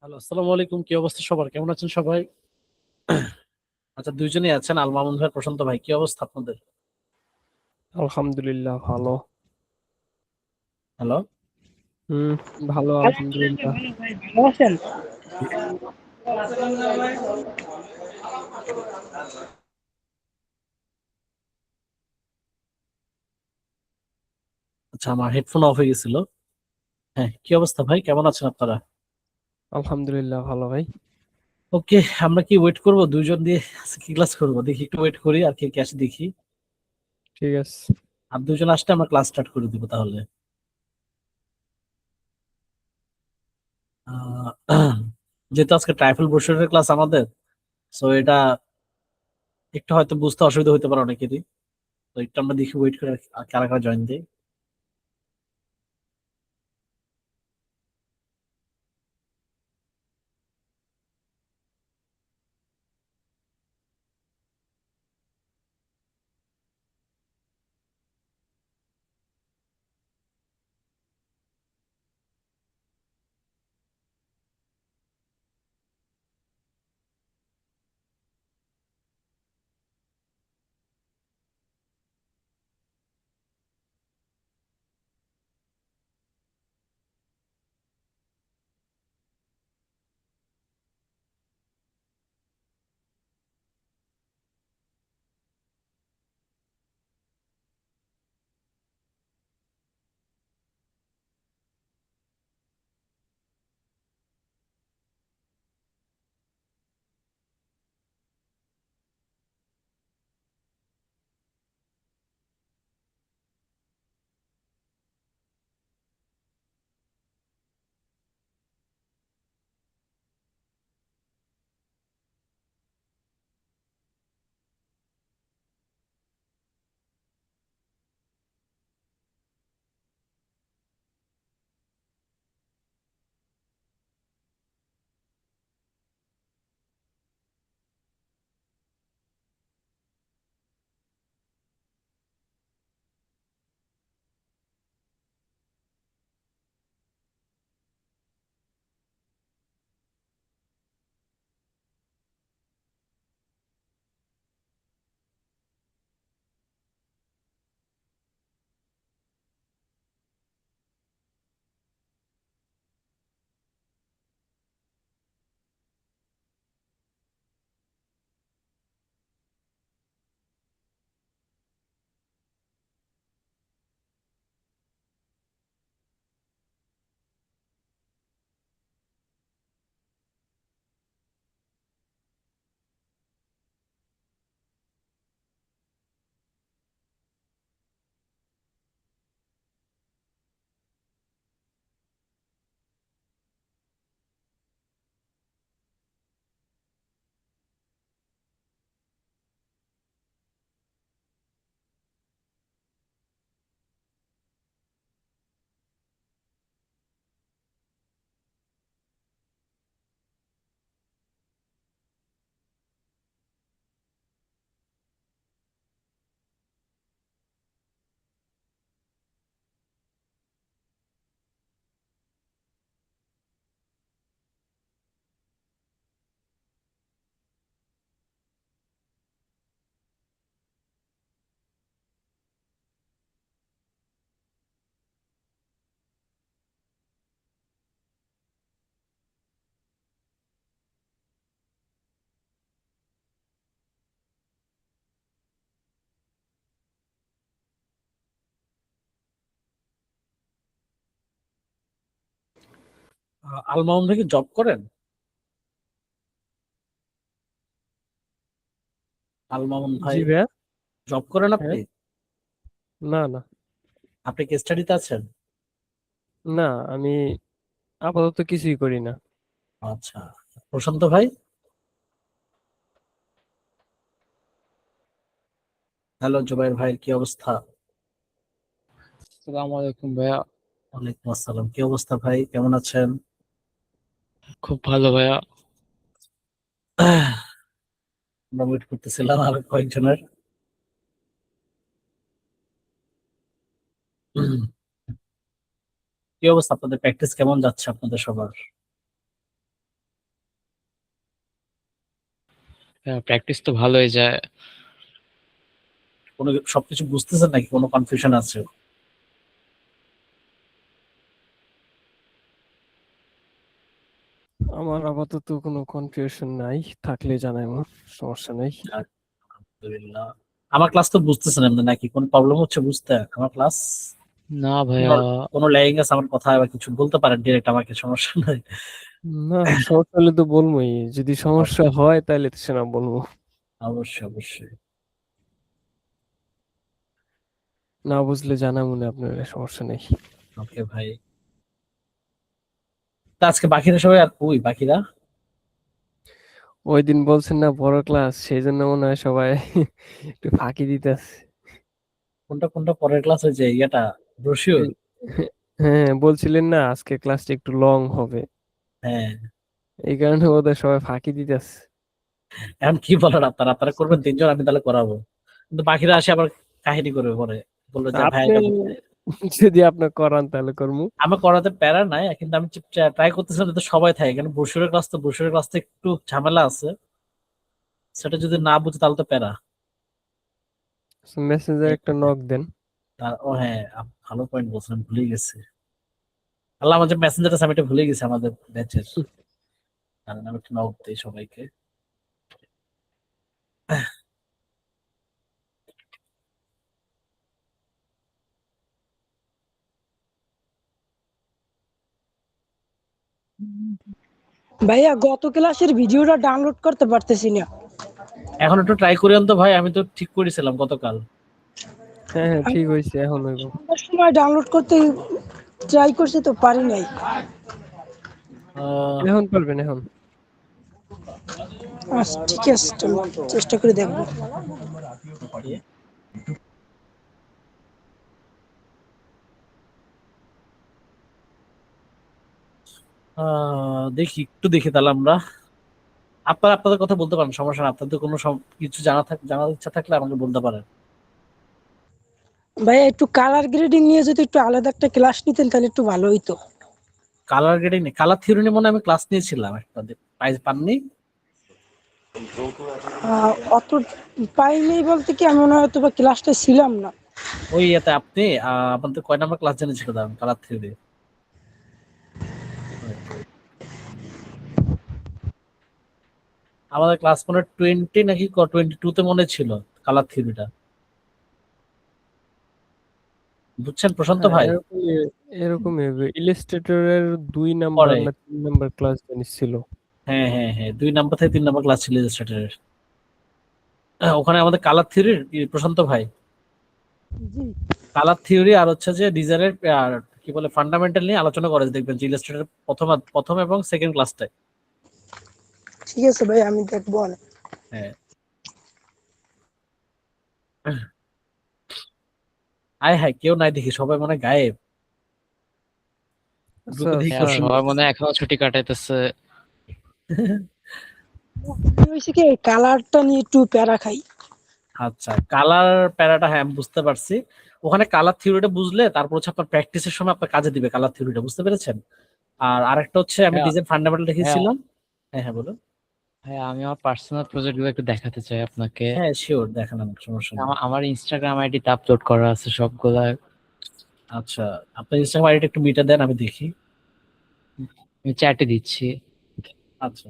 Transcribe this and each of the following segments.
Hello, আসসালামু আলাইকুম। কি অবস্থা সবার? কেমন আছেন সবাই? আচ্ছা, দুইজনই আছেন। আল মামুন ভাই, প্রশান্ত ভাই, কি অবস্থা আপনাদের? আলহামদুলিল্লাহ ভালো। হ্যালো। হুম, ভালো আলহামদুলিল্লাহ আলহামদুলিল্লাহ। ভালো ভাই, ভালো আছেন? আচ্ছা, আমার হেডফোন অফ হয়ে গেছিল। হ্যাঁ, কি অবস্থা ভাই? কেমন আছেন আপনারা? আলহামদুলিল্লাহ ভালো ভাই। ওকে, আমরা কি ওয়েট করব দুইজন দিয়ে? আজকে কি ক্লাস করবো দেখি, একটু ওয়েট করি আর কে কে আসে দেখি। ঠিক আছে। আর দুইজন আসলে আমরা ক্লাস স্টার্ট করে দিব তাহলে। আহ, যেহেতু আজকে ট্রাইফেল ব্রোশারের ক্লাস আমাদের, সো এটা একটু হয়তো বুঝতে অসুবিধা হতে পারে অনেকেরই। তো একটু আমরা দেখি, ওয়েট করে আর কারা কারা জয়েন দিই। আল মামুন ভাই কি জব করেন? আল মামুন ভাই জি ভাইয়া। জব করেন হ্যাঁ। আপনি? না না। আপনি কি স্টাডিতে আছেন? না, আমি আপাতত কিছুই করি না। আচ্ছা, প্রশান্ত ভাই। হ্যালো জুবাইর ভাই, কি অবস্থা? আসসালামু আলাইকুম ভাইয়া। ওয়ালাইকুম আসসালাম। কি অবস্থা ভাই, কেমন আছেন? খুব ভালো ভাইয়া। আমরা ওয়েট করতেছিলাম আর কয়েকজনের। উম, কি অবস্থা, আপনাদের প্র্যাকটিস কেমন যাচ্ছে আপনাদের সবার? প্র্যাকটিস তো ভালোই যায়। কোনো সবকিছু বুঝতেছেন নাকি কোনো কনফিউশন আছে? আমার আপাতত কোনো কনফিউশন নাই, থাকলে জানাইবো, সমস্যা নেই। আলহামদুলিল্লাহ। আমার ক্লাস তো বুঝতেছেন এমনি নাকি কোন প্রবলেম হচ্ছে বুঝতে? আমার ক্লাস না কোনো ভাইয়া, কোনো ল্যাগিং আছে আমার কথা বা কিছু বলতে পারেন ডিরেক্ট আমাকে, সমস্যা নাই। না, সমস্যা হলে তো বলবোই, যদি সমস্যা হয় তাহলে তো সেটা বলবো। অবশ্যই অবশ্যই। না বুঝলে জানাবো না আপনার, সমস্যা নেই। ওকে ভাই। তা আজকে বাকিরা সবাই আর কই বাকিরা? ওই দিন বলছেন না বড় ক্লাস, সেই জন্য মনে হয় সবাই একটু ফাঁকি দিতেছে। কোনটা কোনটা পরের ক্লাস হয়েছে ইয়েটা? ব্রোশিওর? হ্যাঁ, বলছিলেন না আজকে ক্লাসটা একটু লং হবে, হ্যাঁ। এই কারণে ওদের সবাই ফাঁকি দিতেছে। এখন কি বলেন আপনারা? আপনারা করবেন তিনজন, আমি তাহলে করাবো, কিন্তু বাকিরা আসে আবার কাহিনী করবে পরে, বললো যে ভাই আপনি এটা যদি আপনার করান তাহলে করবো। আমার করাতে প্যারা নাই, কিন্তু আমি ট্রাই করতেছিলাম যাতে সবাই থাকে, কারণ ব্রোশিওরের ক্লাস তো, ব্রোশিওরের ক্লাসটা একটু ঝামেলা আছে, সেটা যদি না বুঝে তাহলে তো প্যারা। মেসেঞ্জার একটা নক দেন। ও হ্যাঁ, ভালো পয়েন্ট বলছেন, ভুলে গেছি। আল্লাহ, আমাদের মেসেঞ্জার আছে, আমি এটা ভুলে গেছি আমাদের ব্যাচের, কারণ আমি একটু নক দিই সবাইকে। ভাইয়া গত ক্লাসের ভিডিওটা ডাউনলোড করতে পারতেছি না। এখন একটু ট্রাই করেন তো ভাই, আমি তো ঠিক করেছিলাম গতকাল। হ্যাঁ হ্যাঁ, ঠিক হয়েছে, এখন হইব। আমার সময় ডাউনলোড করতে ট্রাই করছি তো পারি নাই। আহ, এখন পারবেন এখন। আচ্ছা ঠিক আছে, তো চেষ্টা করে দেখবো। okay. দেখি একটু দেখি তাহলে আমরা, আপনারা আপনাদের কথা বলতে পারেন, সমস্যা না, আপনাদের কোনো কিছু জানার ইচ্ছা থাকলে আমাকে বলতে পারেন। ভাইয়া একটু কালার গ্রেডিং নিয়ে যদি একটু আলাদা একটা ক্লাস নিতেন তাহলে একটু ভালো হইতো। কালার গ্রেডিং নেই, কালার থিওরি নিয়ে মনে হয় আমি ক্লাস নিয়েছিলাম একটা, প্রাইজ পাননি? অত পাইনি বলতে কি, আমি মনে হয় হয়তো বা ক্লাসটা ছিলাম না। ওই ইয়েতে আপনি আপনাদের কয় নাম্বার ক্লাস জেনেছিল কালার থিওরি? আমাদের ক্লাস মনে 20 নাকি 22-তে মনে ছিল কালার থিওরিটা, বুঝছেন প্রশান্ত হ্যাঁ, ভাই? এরকমই হবে। ইলাস্ট্রেটরের 2 নাম্বার পরে না 3 নাম্বার ক্লাস জানিস ছিল। হ্যাঁ হ্যাঁ হ্যাঁ, 2 নাম্বার থেকে 3 নাম্বার ক্লাস ছিল ইলাস্ট্রেটরের। ওখানে আমাদের কালার থিওরির প্রশান্ত ভাই, জি কালার থিওরি আর হচ্ছে যে ডিজাইনের আর কি বলে ফান্ডামেন্টাল নিয়ে আলোচনা করে, দেখবেন যে ইলাস্ট্রেটর প্রথম এবং সেকেন্ড ক্লাসটায়। ঠিক আছে ভাই, আমি দেখবো অনেক। হ্যাঁ। আয় হ্যাঁ, কেউ নাই দেখি, সবাই মনে হয় গায়েব। আচ্ছা গ্রুপে দেখি হ্যাঁ, কেউ স্যার, সবাই মনে হয় এখনো ছুটি কাটাইতেছে। কি হয়েছে কি, কালারটা নিয়ে একটু প্যারা খাই। আচ্ছা, কালার প্যারাটা হ্যাঁ আমি বুঝতে পারছি। ওখানে কালার থিওরিটা বুঝলে তারপর হচ্ছে আপনার প্র্যাকটিসের সময় আপনার কাজে দিবে কালার থিওরিটা, বুঝতে পেরেছেন? আর আরেকটা হচ্ছে আমি হ্যাঁ ডিজাইন ফান্ডামেন্টাল হ্যাঁ লিখেছিলাম। হ্যাঁ হ্যাঁ বলুন। হ্যাঁ, আমি আমার পার্সোনাল প্রজেক্ট গুলো একটু দেখাতে চাই আপনাকে। হ্যাঁ শিওর, দেখান, আমার সমস্যা নেই। আমার ইনস্টাগ্রাম আইডিতে আপলোড করা আছে সবগুলা। আচ্ছা, আপনার ইনস্টাগ্রাম আইডিটা একটু মিটা দেন, আমি দেখি। আমি চ্যাটে দিচ্ছি। আচ্ছা,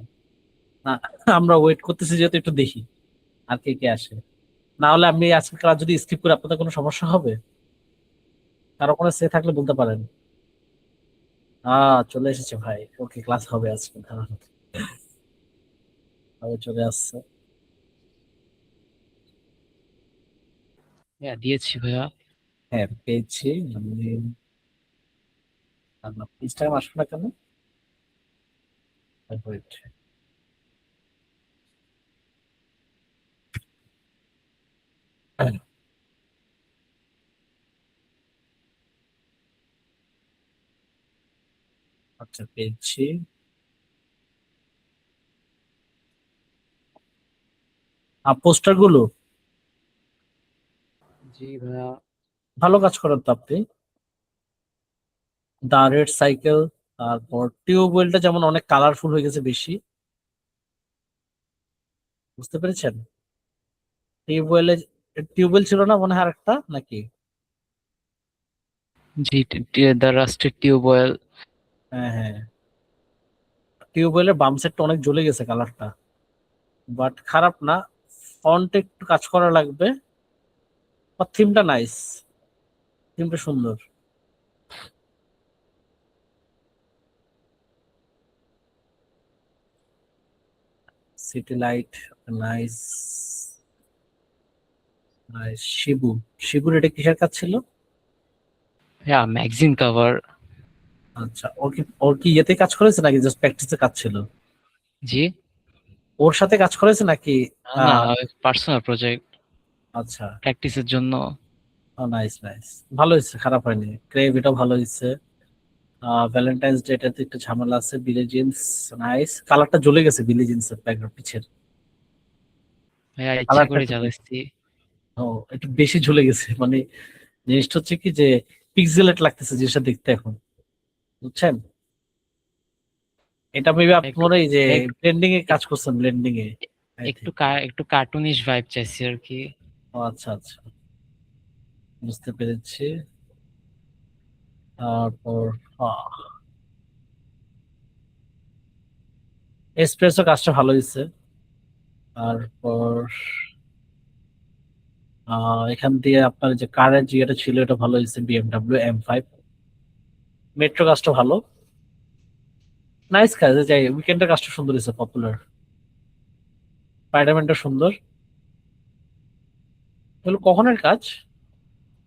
না আমরা ওয়েট করতেছি যেহেতু, একটু দেখি আর কে কে আসে। না হলে আমি আজকে ক্লাস যদি স্কিপ করি আপনাদের কোনো সমস্যা হবে? কারো কোনো সে থাকলে বলতে পারেন। চলে এসেছে ভাই, ওকে ক্লাস হবে আজকে, দাঁড়ান। চলে আসছে। হ্যাঁ, দিয়েছি ভাইয়া। হ্যাঁ পেয়েছি আমি। ইনস্টাগ্রাম আসবে না কেন? ওয়েট। আচ্ছা পেয়েছি। পোস্টার গুলো জি ভাইয়া। ভালো কাজ করেন তো আপনি। দা রেড সাইকেল, তারপর টিউবওয়েলটা যেমন অনেক কালারফুল হয়ে গেছে বেশি। বুঝতে পেরেছেন? টিউবওয়েলে টিউবওয়েল ছিল না মনে হয় আরেকটা নাকি? জি, দ্য রাস্টেড টিউবওয়েল। হ্যাঁ হ্যাঁ, টিউবওয়েলের বাম সাইডটা অনেক জ্বলে গেছে কালারটা, বাট খারাপ না। ফন্টে একটু কাজ করা লাগবে। থিমটা নাইস, থিমটা সুন্দর। City light nice nice. Shibu, শিবুর এটা কিসের কাজ ছিল? হ্যাঁ, ম্যাগাজিন কভার। আচ্ছা, ওর কি ইয়েতে কাজ করেছে নাকি জাস্ট প্র্যাকটিসে কাজ ছিল? জি, ওর সাথে কাজ করেছে নাকি? না, আহ, পার্সোনাল প্রজেক্ট, আচ্ছা, প্র্যাকটিসের জন্য। নাইস নাইস, ভালো হয়েছে, খারাপ হয়নি। ক্রেভ এটাও ভালো হয়েছে। ভ্যালেন্টাইন্স ডে এটাতে একটু ঝামেলা আছে। বিলি জিন্স নাইস, কালারটা জ্বলে গেছে বিলি জিন্সের ব্যাকগ্রাউন্ড পিছের হ্যাঁ, ইচ্ছা কালারটা করে একটু জ্বালাচ্ছি। ও একটু বেশি ঝুলে গেছে মানে। জিনিসটা হচ্ছে কি যে পিক্সেলেট লাগতেছে জিনিসটা দেখতে এখন, বুঝছেন? এটা মেবি আপনি একটু মনে হয় যে এক- ব্লেন্ডিং এ কাজ এক- করছেন, ব্লেন্ডিং এ আই একটু থিঙ্ক। একটু কার্টুনিশ ভাইব চাইছি আর কি। ও আচ্ছা আচ্ছা, বুঝতে পেরেছি। তারপর এসপ্রেসো কাজটা ভালো হয়েছে। তারপর এখান দিয়ে আপনার যে কারের যে এটা ছিল এটা ভালো হয়েছে, BMW M5। মেট্রো কাজটা ভালো, নাইস কাজ। যাই উইকেন্ডের কাজটা সুন্দর হয়েছে, পপুলার। স্পাইডারম্যানটা সুন্দর। এগুলো কখনের কাজ?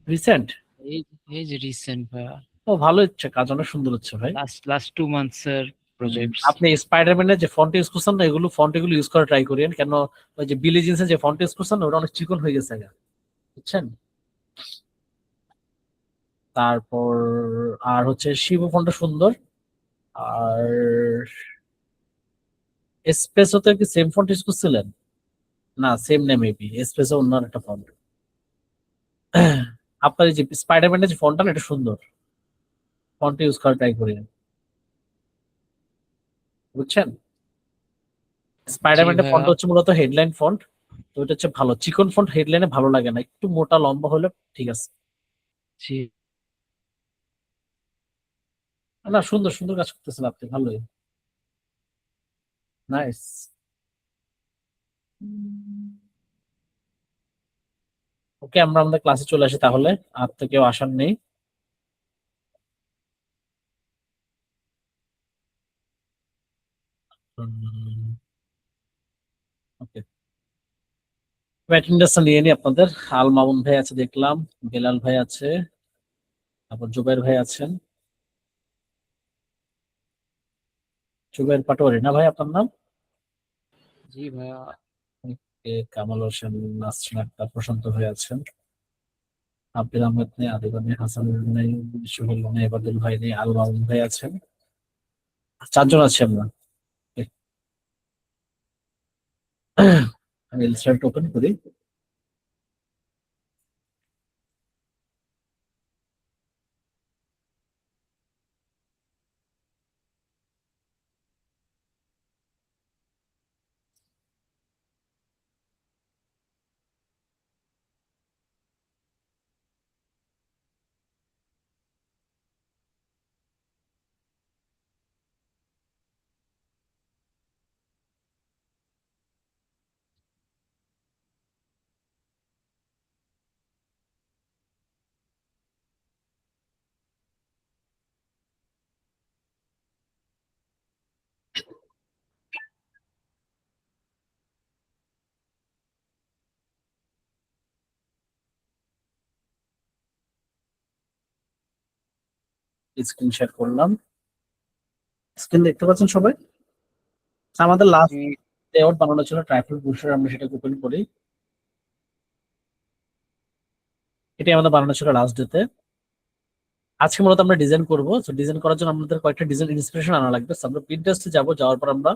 রিসেন্ট? এই এই যে রিসেন্ট ভাইয়া, ও ভালো হচ্ছে, কাজ অনেক সুন্দর হচ্ছে ভাই। লাস্ট 2 মান্থস এর প্রজেক্টস। আপনি স্পাইডারম্যানের যে ফন্ট ইউজ করছেন না, এগুলো ফন্ট এগুলো ইউজ করা ট্রাই করেন। কেন ওই যে বিলি জিন্সের যে ফন্ট ইউজ করছেন না, ওটা অনেক চিকন হয়ে গেছে আগে, বুঝছেন? তারপর আর হচ্ছে শিবু ফন্টটা সুন্দর। আর এসপ্রেসোতে কি সেম ফন্ট ইউজ করছিলেন? না, সেম নেই মেবি, এসপ্রেসো অন্য একটা ফন্ট। আপনার এই যে স্পাইডারম্যানের যে ফন্টটা না, এটা সুন্দর, ফন্ট ইউজ করা ট্রাই করেন, বুঝছেন? জি স্পাইডারম্যানের ফন্ট ভাইয়া। হচ্ছে মূলত হেডলাইন ফন্ট। তো এটা হচ্ছে ভালো, চিকন ফন্ট হেডলাইনে ভালো লাগে না, একটু মোটা লম্বা হলে ঠিক আছে। জি, না, সুন্দর সুন্দর কাজ করতেছেন আপনি, ভালোই, নাইস। ওকে, আমরা আমাদের ক্লাসে চলে আসি তাহলে। আর তো কেউ আসার নেই। ওকে, অ্যাটেন্ডেন্সটা নিয়ে নি আপনাদের। আল মামুন ভাই আছে দেখলাম, বেলাল ভাই আছে, তারপর জুবাইর ভাই আছেন। জুবাইর পাটোয়ারি না ভাই আপনার নাম? জি ভাইয়া। কামাল হোসেন, নাসরিন আক্তার, প্রশান্ত ভাই আছেন। আব্দুল আহমেদ নেই, আদিব নেই, হাসান নেই, সুহেল নেই, এবাদুল ভাই নেই, আল মামুন ভাই আছেন। চারজন আছি আমরা। আমি ইনস্টাগ্রাম ওপেন করি। স্ক্রিন শেয়ার করলাম। স্ক্রিন দেখতে পাচ্ছেন সবাই? আমাদের লাস্ট জি, লেআউট বানানো ছিল ট্রাইফল বুস্টার, আমরা সেটা ওপেন করি। এটাই আমাদের বানানো ছিল লাস্ট ডেতে। আজকে মূলত আমরা ডিজাইন করবো। তো ডিজাইন করার জন্য আমাদের কয়েকটা ডিজাইন ইন্সপিরেশন আনা লাগবে। So আমরা পিন্টারেস্টে যাবো, যাওয়ার পর আমরা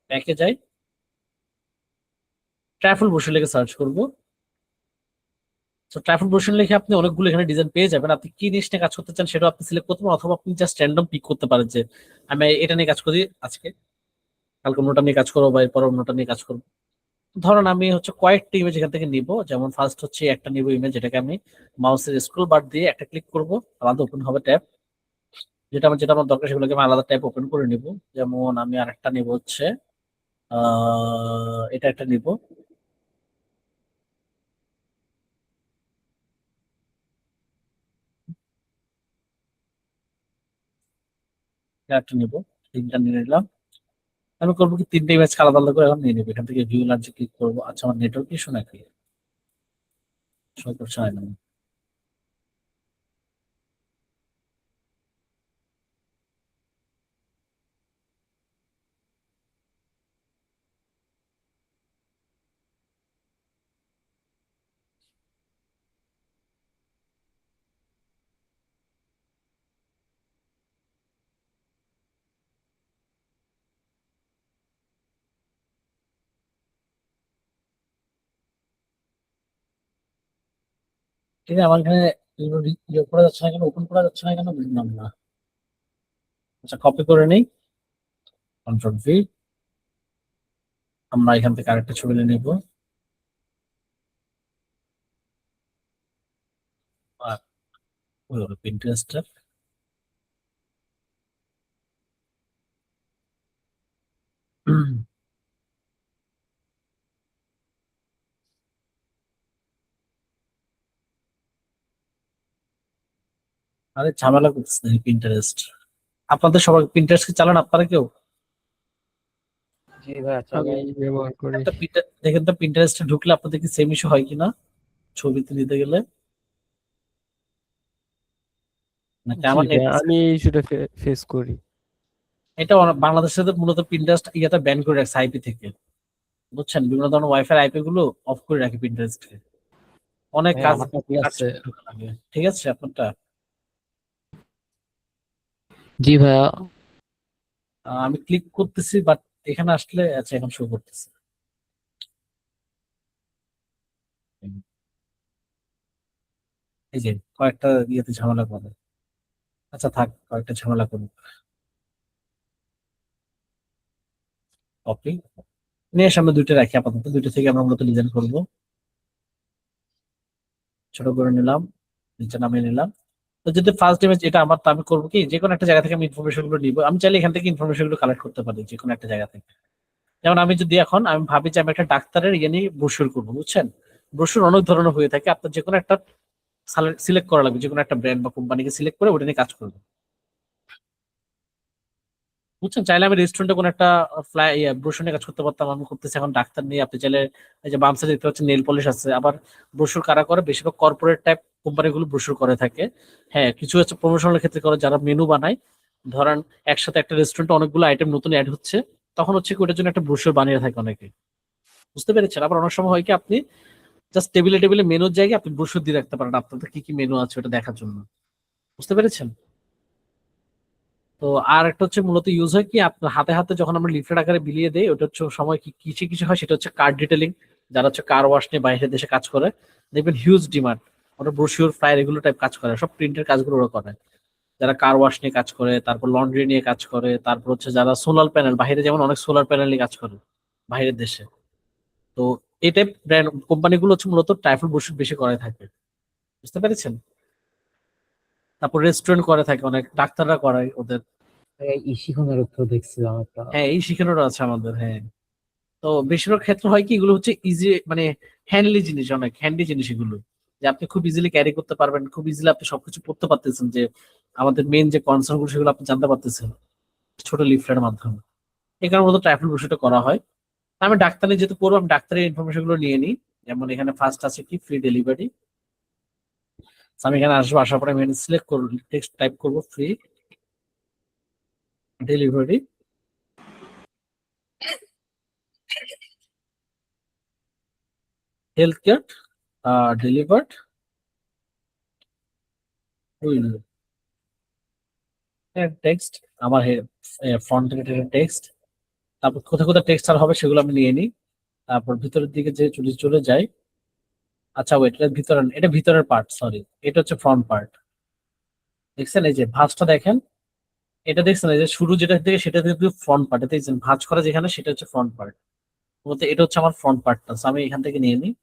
প্যাকে যাই, ট্রাইফল বুস্টার লিখে সার্চ করবো। তো ট্রাইফল বুস্টার লিখে আপনি অনেকগুলো এখানে ডিজাইন পেয়ে যাবেন। আপনি কি জিনিস নিয়ে কাজ করতে চান সেটা আপনি সিলেক্ট করতে পারেন, অথবা আপনি জাস্ট র্যান্ডম পিক করতে পারেন যে আমি এটা নিয়ে কাজ করি আজকে। কালকে অন্যটা নিয়ে কাজ করবো বা এরপর অন্যটা নিয়ে কাজ করবো। ধরুন আমি হচ্ছে কয়েকটা ইমেজ এখান থেকে নিব, যেমন ফার্স্ট হচ্ছে একটা নিব ইমেজ, যেটাকে আমি মাউসের স্ক্রল বার দিয়ে একটা ক্লিক করব, আলাদা ওপেন হবে ট্যাব, যেটা আমার দরকার সেগুলোকে আমি আলাদা ট্যাব ওপেন করে নিব। যেমন আমি আরেকটা নিব হচ্ছে এটা একটা নিব, এটা একটা নিব, তিনটা নিয়ে নিলাম। আমি করবো কি, তিনটে ইমেজ আলাদা আলাদা করে এখন নিয়ে নিবো। এখান থেকে ভিউ লার্জে ক্লিক করবো। আচ্ছা, আমার নেটওয়ার্ক ইস্যু নাকি? শো করছে হয় না। ঠিক আছে, আমার এখানে ইয়ে করা যাচ্ছে না কেন, ওপেন করা যাচ্ছে না কেন বুঝলাম না। আচ্ছা, কপি করে নেই, কন্ট্রোল ভি। আমরা এখান থেকে আরেকটা ছবি নিয়ে নিবো। আর ওই হলো পিন্টারেস্টটা। আরে ঝামেলা করতেছে পিন্টারেস্ট। আপনাদের সবাই পিন্টারেস্ট কি চালান আপনারা কেউ? জি ভাই আমি চালাই। ব্যবহার করি। একটা দেখেন তো পিন্টারেস্টে ঢুকলে আপনাদের কি সেম ইস্যু হয় কিনা ছবিতে নিতে গেলে, নাকি জি আমার ভাই, নেট? আমি এই ইস্যুটা ফেস করি। এটা বাংলাদেশে তো মূলত পিন্টারেস্ট ইয়াটা ব্যান করে রাখছে আইপি থেকে, বুঝছেন? বিভিন্ন ধরনের ওয়াইফাই আইপি গুলো অফ করে রাখে পিন্টারেস্টকে। অনেক ভাই কাজ আমারটা কি কাজ আছে? ঢোকা লাগে। ঠিক আছে আপনারটা? জি ভাইয়া। আমি ক্লিক করতেছি বাট এখানে আসলে, আচ্ছা এখন শো করতেছে। এই যে কয়েকটা ইয়েতে ঝামেলা করে। আচ্ছা থাক, কয়েকটা ঝামেলা করুন। কপি নিয়ে সামনে দুইটা রাখি, আপাতত দুইটা থেকে আমরা মূলত ডিজাইন করবো। ছোট করে নিলাম, নিচে নামিয়ে নিলাম। তো যদি ফার্স্ট ইমেজ এটা আমার, তো আমি করবো কি, যে কোনো একটা জায়গা থেকে আমি ইনফরমেশন গুলো নিবো। আমি চাইলে এখান থেকে ইনফরমেশন গুলো কালেক্ট করতে পারি যে কোনো একটা জায়গা থেকে। যেমন আমি যদি এখন আমি ভাবি যে আমি একটা ডাক্তারের ইয়ে নিয়ে ব্রোশিওর করবো, বুঝছেন? ব্রোশিওর অনেক ধরনের হয়ে থাকে, আপনার যে কোনো একটা সিলেক্ট করা লাগবে, যে কোনো একটা ব্র্যান্ড বা কোম্পানিকে সিলেক্ট করে ওটা নিয়ে কাজ করবো, বুঝছেন? চাইলে আমি রেস্টুরেন্টে কোনো একটা ফ্লাই ব্রোশিওর নিয়ে কাজ করতে পারতাম, আমি করতেছি এখন ডাক্তার নিয়ে। আপনি চাইলে এই যে বাম সাইডে দেখতে পাচ্ছেন নেল পলিশ আছে। আবার ব্রোশিওর কারা করে, বেশিরভাগ কর্পোরেট টাইপ কোম্পানিগুলো ব্রোশিওর করে থাকে। হ্যাঁ, কিছু হচ্ছে প্রমোশনাল ক্ষেত্রে করে, যারা মেনু বানায়। ধরেন একসাথে একটা রেস্টুরেন্টে অনেকগুলো আইটেম নতুন অ্যাড হচ্ছে, তখন হচ্ছে কি ওটার জন্য একটা ব্রোশিওর বানিয়ে থাকে অনেকে, বুঝতে পেরেছেন? আবার অনেক সময় হয় কি, আপনি জাস্ট টেবিলে টেবিলে মেনুর জায়গায় আপনি ব্রোশিওর দিয়ে রাখতে পারেন আপনাদের কি কি মেনু আছে ওটা দেখার জন্য, বুঝতে পেরেছেন? তো আর একটা হচ্ছে মূলত ইউজ হয় কি, আপনার হাতে হাতে যখন আমরা লিফলেট আকারে বিলিয়ে দেই, ওটা হচ্ছে সময় কি কিছু কিছু হয়, সেটা হচ্ছে কার ডিটেলিং। যারা হচ্ছে কার ওয়াশ নিয়ে বাইরের দেশে কাজ করে, দেখবেন হিউজ ডিমান্ড। ওটা ব্রোশিওর ফ্লায়ার এগুলো টাইপ কাজ করে, সব প্রিন্টের কাজগুলো ওরা করে। যারা কার ওয়াশ নিয়ে কাজ করে, তারপর লন্ড্রি নিয়ে কাজ করে, তারপর হচ্ছে যারা সোলার প্যানেল, বাইরে যেমন অনেক সোলার প্যানেল নিয়ে কাজ করে বাইরের দেশে। তো এই টাইপ ব্র্যান্ড কোম্পানিগুলো হচ্ছে মূলত টাইফল ব্রোশিওর বেশি করে থাকে, বুঝতে পেরেছেন? তারপর রেস্টুরেন্ট করে থাকে, অনেক ডাক্তাররা করায় ওদের। এই শিখনের তো দেখছিলাম একটা। হ্যাঁ, এই শিখানোটা আছে আমাদের, হ্যাঁ। তো বেশিরভাগ ক্ষেত্রে হয় কি, এগুলো হচ্ছে ইজি, মানে হ্যান্ডলি জিনিস, অনেক হ্যান্ডি জিনিস এগুলো, যে আপনি খুব ইজিলি ক্যারি করতে পারবেন, খুব ইজিলি আপনি সবকিছু পড়তে পারতেছেন, যে আমাদের মেন যে কনসার্ন গুলো সেগুলো আপনি জানতে পারতেছেন ছোট লিফলেটের মাধ্যমে। এই কারণে মূলত ট্রাইফেল বিষয়টা করা হয়। আমি ডাক্তারে যেহেতু করবো, আমি ডাক্তারের ইনফরমেশন গুলো নিয়ে নিই। যেমন এখানে ফার্স্ট আছে কি, ফ্রি ডেলিভারি। আমি এখানে আসবো, আসার পরে আমি সিলেক্ট করবো, টেক্সট টাইপ করবো free delivery. Health care delivered will, text আমার ফ্রন্ট টেক্সট। তারপর কোথায় কোথায় টেক্সট আর হবে সেগুলো আমি নিয়ে নিই। তারপর ভিতরের দিকে যে চলে চলে যাই। আচ্ছা ওয়েট, এটা ভিতরে, এটা ভিতরের পার্ট, সরি, এটা হচ্ছে ফ্রন্ট পার্ট। দেখছেন এই যে ভাঁজটা দেখেন, এটা দেখছেন এই যে শুরু যেটা থেকে সেটা কিন্তু ফ্রন্ট পার্ট দেখছেন, ভাঁজ করা যেখানে সেটা হচ্ছে ফ্রন্ট পার্ট, বলতে এটা হচ্ছে আমার ফ্রন্ট পার্টটা। আমি এখান থেকে নিয়ে নিই,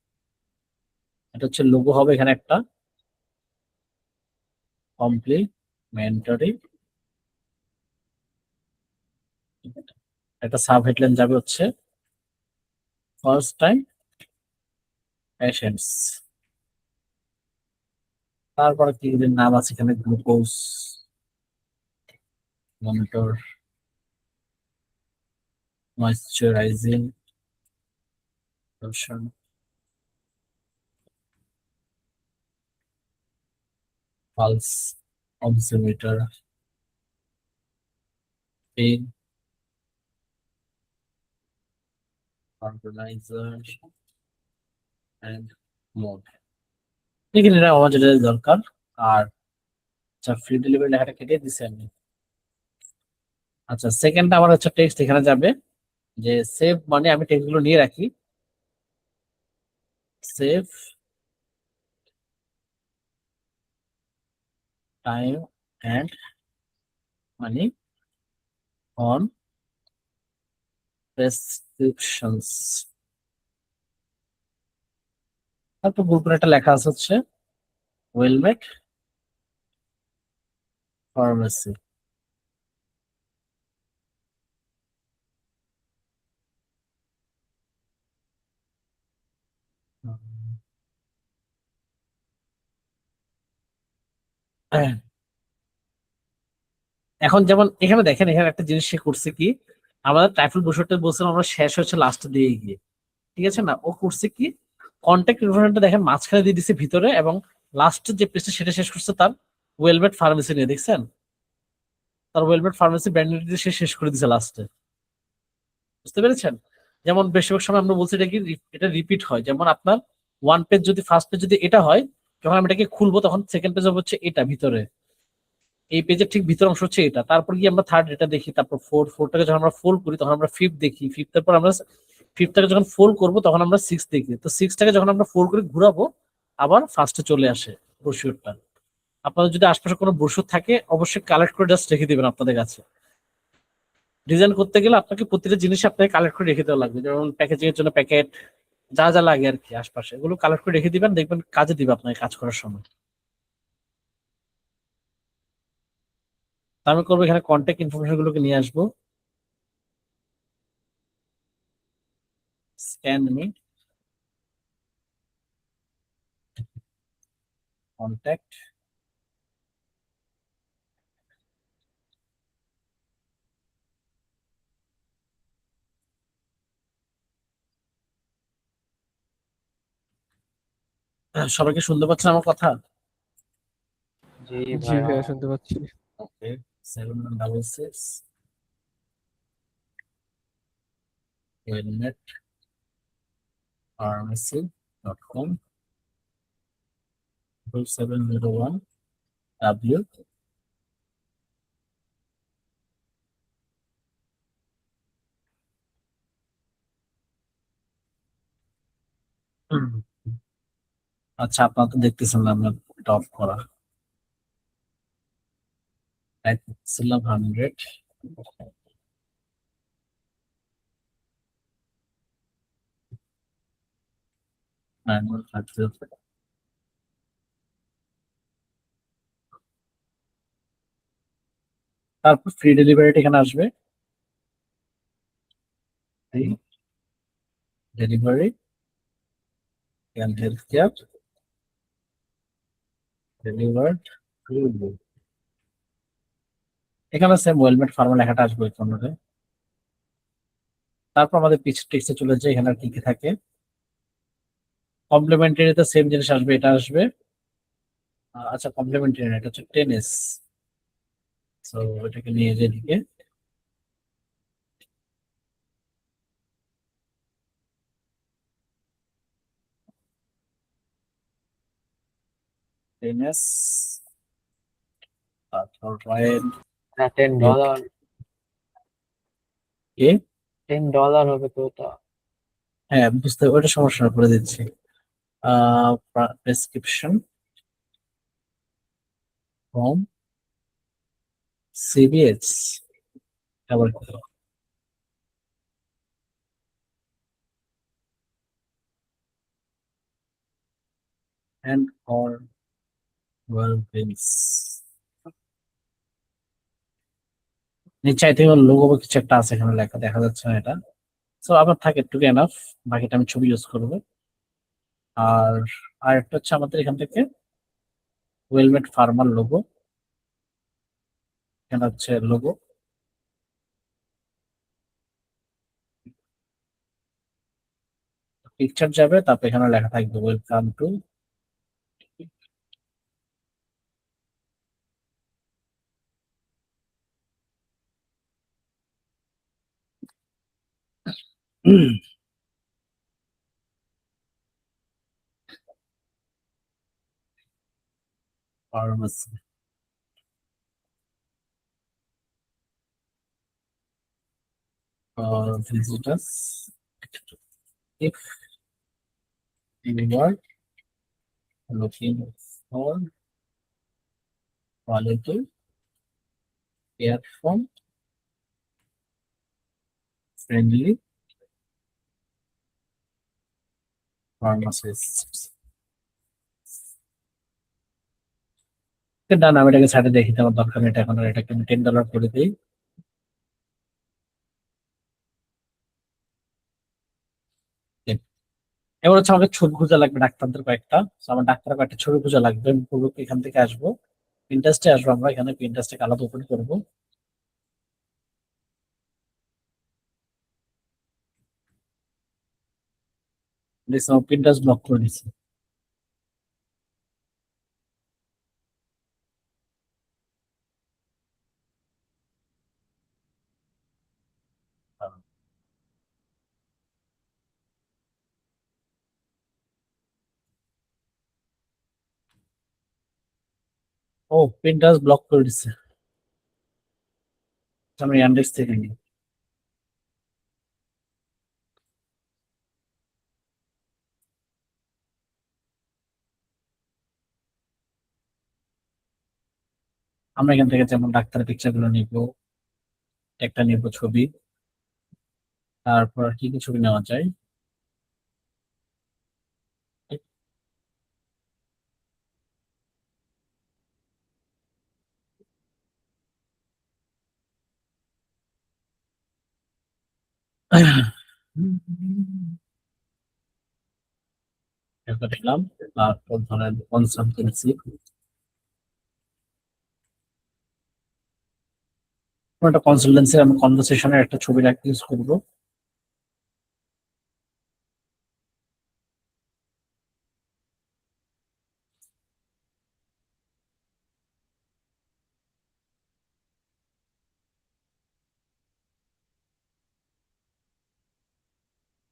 এটা হচ্ছে লোগো হবে এখানে একটা কমপ্লিমেন্টারি, একটা সাব হেডলাইন যাবে হচ্ছে ফার্স্ট টাইম পেশেন্টস, তারপরে কি এদের নাম আছে এখানে, glucose monitor, moisturizing lotion, pulse oximeter, pen organizer and mode. এখানে এটা আমার যেটা দরকার। আর আচ্ছা, ফ্রি ডেলিভারি লেখাটা কেটে দিছি আমি। আচ্ছা, সেকেন্ডটা আমার হচ্ছে টেক্সট এখানে যাবে, যে সেভ মানে আমি টেক্সট গুলো নিয়ে রাখি, save time and money on prescriptions. তারপর গ্রুপের একটা লেখা আছে হচ্ছে ওয়েলমেট ফার্মেসি। এখন যেমন এখানে দেখেন, এখানে একটা জিনিস সে করছে কি, আমাদের ট্রাইফেল বসুরটা বলছিলাম আমরা শেষ হচ্ছে লাস্ট দিয়ে গিয়ে, ঠিক আছে না, ও করছে কি কন্ট্যাক্ট ইনফরমেশনটা দেখেন মাঝখানে দিয়ে দিছে ভিতরে, এবং লাস্টের যে পেজটা সেটা শেষ করছে তার ওয়েলমেট ফার্মেসি নিয়ে, দেখছেন তার ওয়েলমেট ফার্মেসি ব্র্যান্ড দিয়ে সে শেষ করে দিছে লাস্টে, বুঝতে পেরেছেন? যেমন বেশিরভাগ সময় আমরা বলছি এটা কি এটা রিপিট হয়, যেমন আপনার ওয়ান পেজ যদি ফার্স্ট পেজ যদি এটা হয়, যখন আমি এটাকে খুলবো তখন সেকেন্ড পেজ হচ্ছে এটা ভিতরে, এই পেজের ঠিক ভিতর অংশ হচ্ছে এটা, তারপর গিয়ে আমরা থার্ড এটা দেখি, তারপর ফোরটাকে যখন আমরা ফোল্ড করি তখন আমরা ফিফথ দেখি, ফিফথের পর আমরা ফিফথটাকে যখন ফোল্ড করবো তখন আমরা সিক্স দেখি, তো সিক্সটাকে যখন আমরা ফোল্ড করে ঘুরাবো আবার ফার্স্টে চলে আসে ব্রোশিওরটা। আপনাদের যদি আশপাশে কোনো ব্রোশিওর থাকে অবশ্যই কালেক্ট করে জাস্ট রেখে দিবেন আপনাদের কাছে। ডিজাইন করতে গেলে আপনাকে প্রতিটা জিনিস আপনাকে কালেক্ট করে রেখে দেওয়া লাগবে, যেমন প্যাকেজিং এর জন্য প্যাকেট, যা যা লাগে আর কি আশপাশে, এগুলো কালেক্ট করে রেখে দিবেন, দেখবেন কাজে দিবে আপনাকে কাজ করার সময়। তা আমি করবো এখানে কন্ট্যাক্ট ইনফরমেশন গুলোকে নিয়ে আসবো, স্ক্যান মি কন্ট্যাক্ট, সবাইকে শুনতে পাচ্ছেন আমার কথা? জি জি ভাইয়া। ভাইয়া শুনতে পাচ্ছি। ওকে, 766 ওয়েলনেট ফার্মেসি ডট কম 2701 ডাব্লিউ। আচ্ছা, আপনারা তো দেখতেছেন না আমরা টপ করা, টাইপ করছিলাম 100 তারপর ফ্রি ডেলিভারিটা এখানে আসবে, free delivery and health care delivered to you. এখানে সেম ওয়েলমেট ফার্মা লেখাটা আসবে এখানে। তারপর আমাদের পিচ টেক্সটে চলে যায়, এখানে আর কি কি থাকে, কমপ্লিমেন্টারিতে সেম জিনিস আসবে, এটা আসবে। আচ্ছা, কমপ্লিমেন্টারি এটা হচ্ছে টেনিস, তো এটাকে নিয়ে যে দিকে টেনিস, তারপর রয়্যাল $10 কে, $10 হবে তো ওটা। হ্যাঁ বুঝতে, ওইটা সমস্যা না, করে দিচ্ছি। প্রেসক্রিপশন ফ্রম সিবিএস আবার কি? and or well beings নিচে আই থিঙ্ক লোগো বা কিছু একটা আছে এখানে লেখা দেখা যাচ্ছে না এটা। সো আমার থাকে টু এনাফ, বাকিটা আমি ছবি ইউজ করবো। আর আরেকটা হচ্ছে আমাদের এখান থেকে ওয়েলমেড ফার্মার লোগো, এখানে হচ্ছে লোগো। পিকচার যাবে, তারপর এখানে লেখা থাকবে welcome to. Pharmacy. Visitors, if you are looking for quality earphone, friendly pharmacists. ডান, আমি এটাকে সাইডে দেখি, আমার দরকার নেই এটা এখন, আর এটাকে আমি $10 করে দিই। এবার হচ্ছে আমাকে ছবি খোঁজা লাগবে ডাক্তারদের কয়েকটা। So, আমার ডাক্তারের কয়েকটা ছবি খোঁজা লাগবে। আমি পুরো এখান থেকে আসবো, পিন্টারেস্টে আসবো, আমরা এখানে পিন্টারেস্টে আলাদা ওপেন করবো। পিন্টারেস্ট ব্লক করে দিচ্ছি। ও, পিন্টারেস্ট ব্লক করে দিচ্ছে। আমি ইয়ান্ডেক্স থেকে নিই। আমরা এখান থেকে যেমন ডাক্তারের পিকচার গুলো নিবো, একটা নিবো ছবি, তারপর আর কি কি ছবি নেওয়া যায়। এটা দিলাম, তারপর ধরেন কনসার্ন করেছি, একটা কনসালটেন্সি আমি কনভারসেশনের একটা ছবি ইউজ করবো।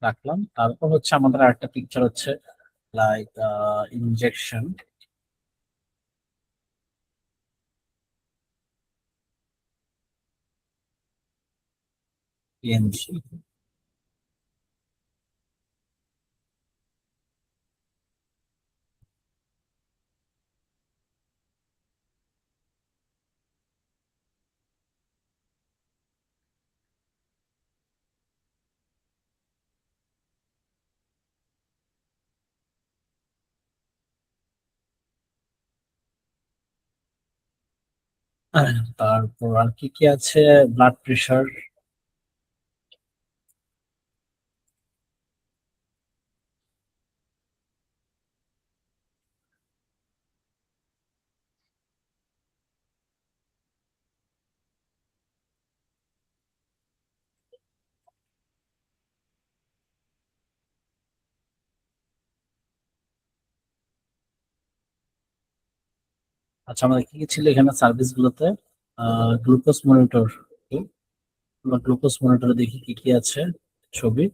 রাখলাম, তারপর হচ্ছে আমাদের আরেকটা পিকচার হচ্ছে লাইক ইনজেকশন পিএনজি। তারপর আর কি কি আছে, ব্লাড প্রেশার। আচ্ছা, আমাদের কি কি ছিল এখানে সার্ভিস গুলোতে? Glucose monitor. গ্লুকোজ মনিটরে দেখি কি কি আছে ছবি।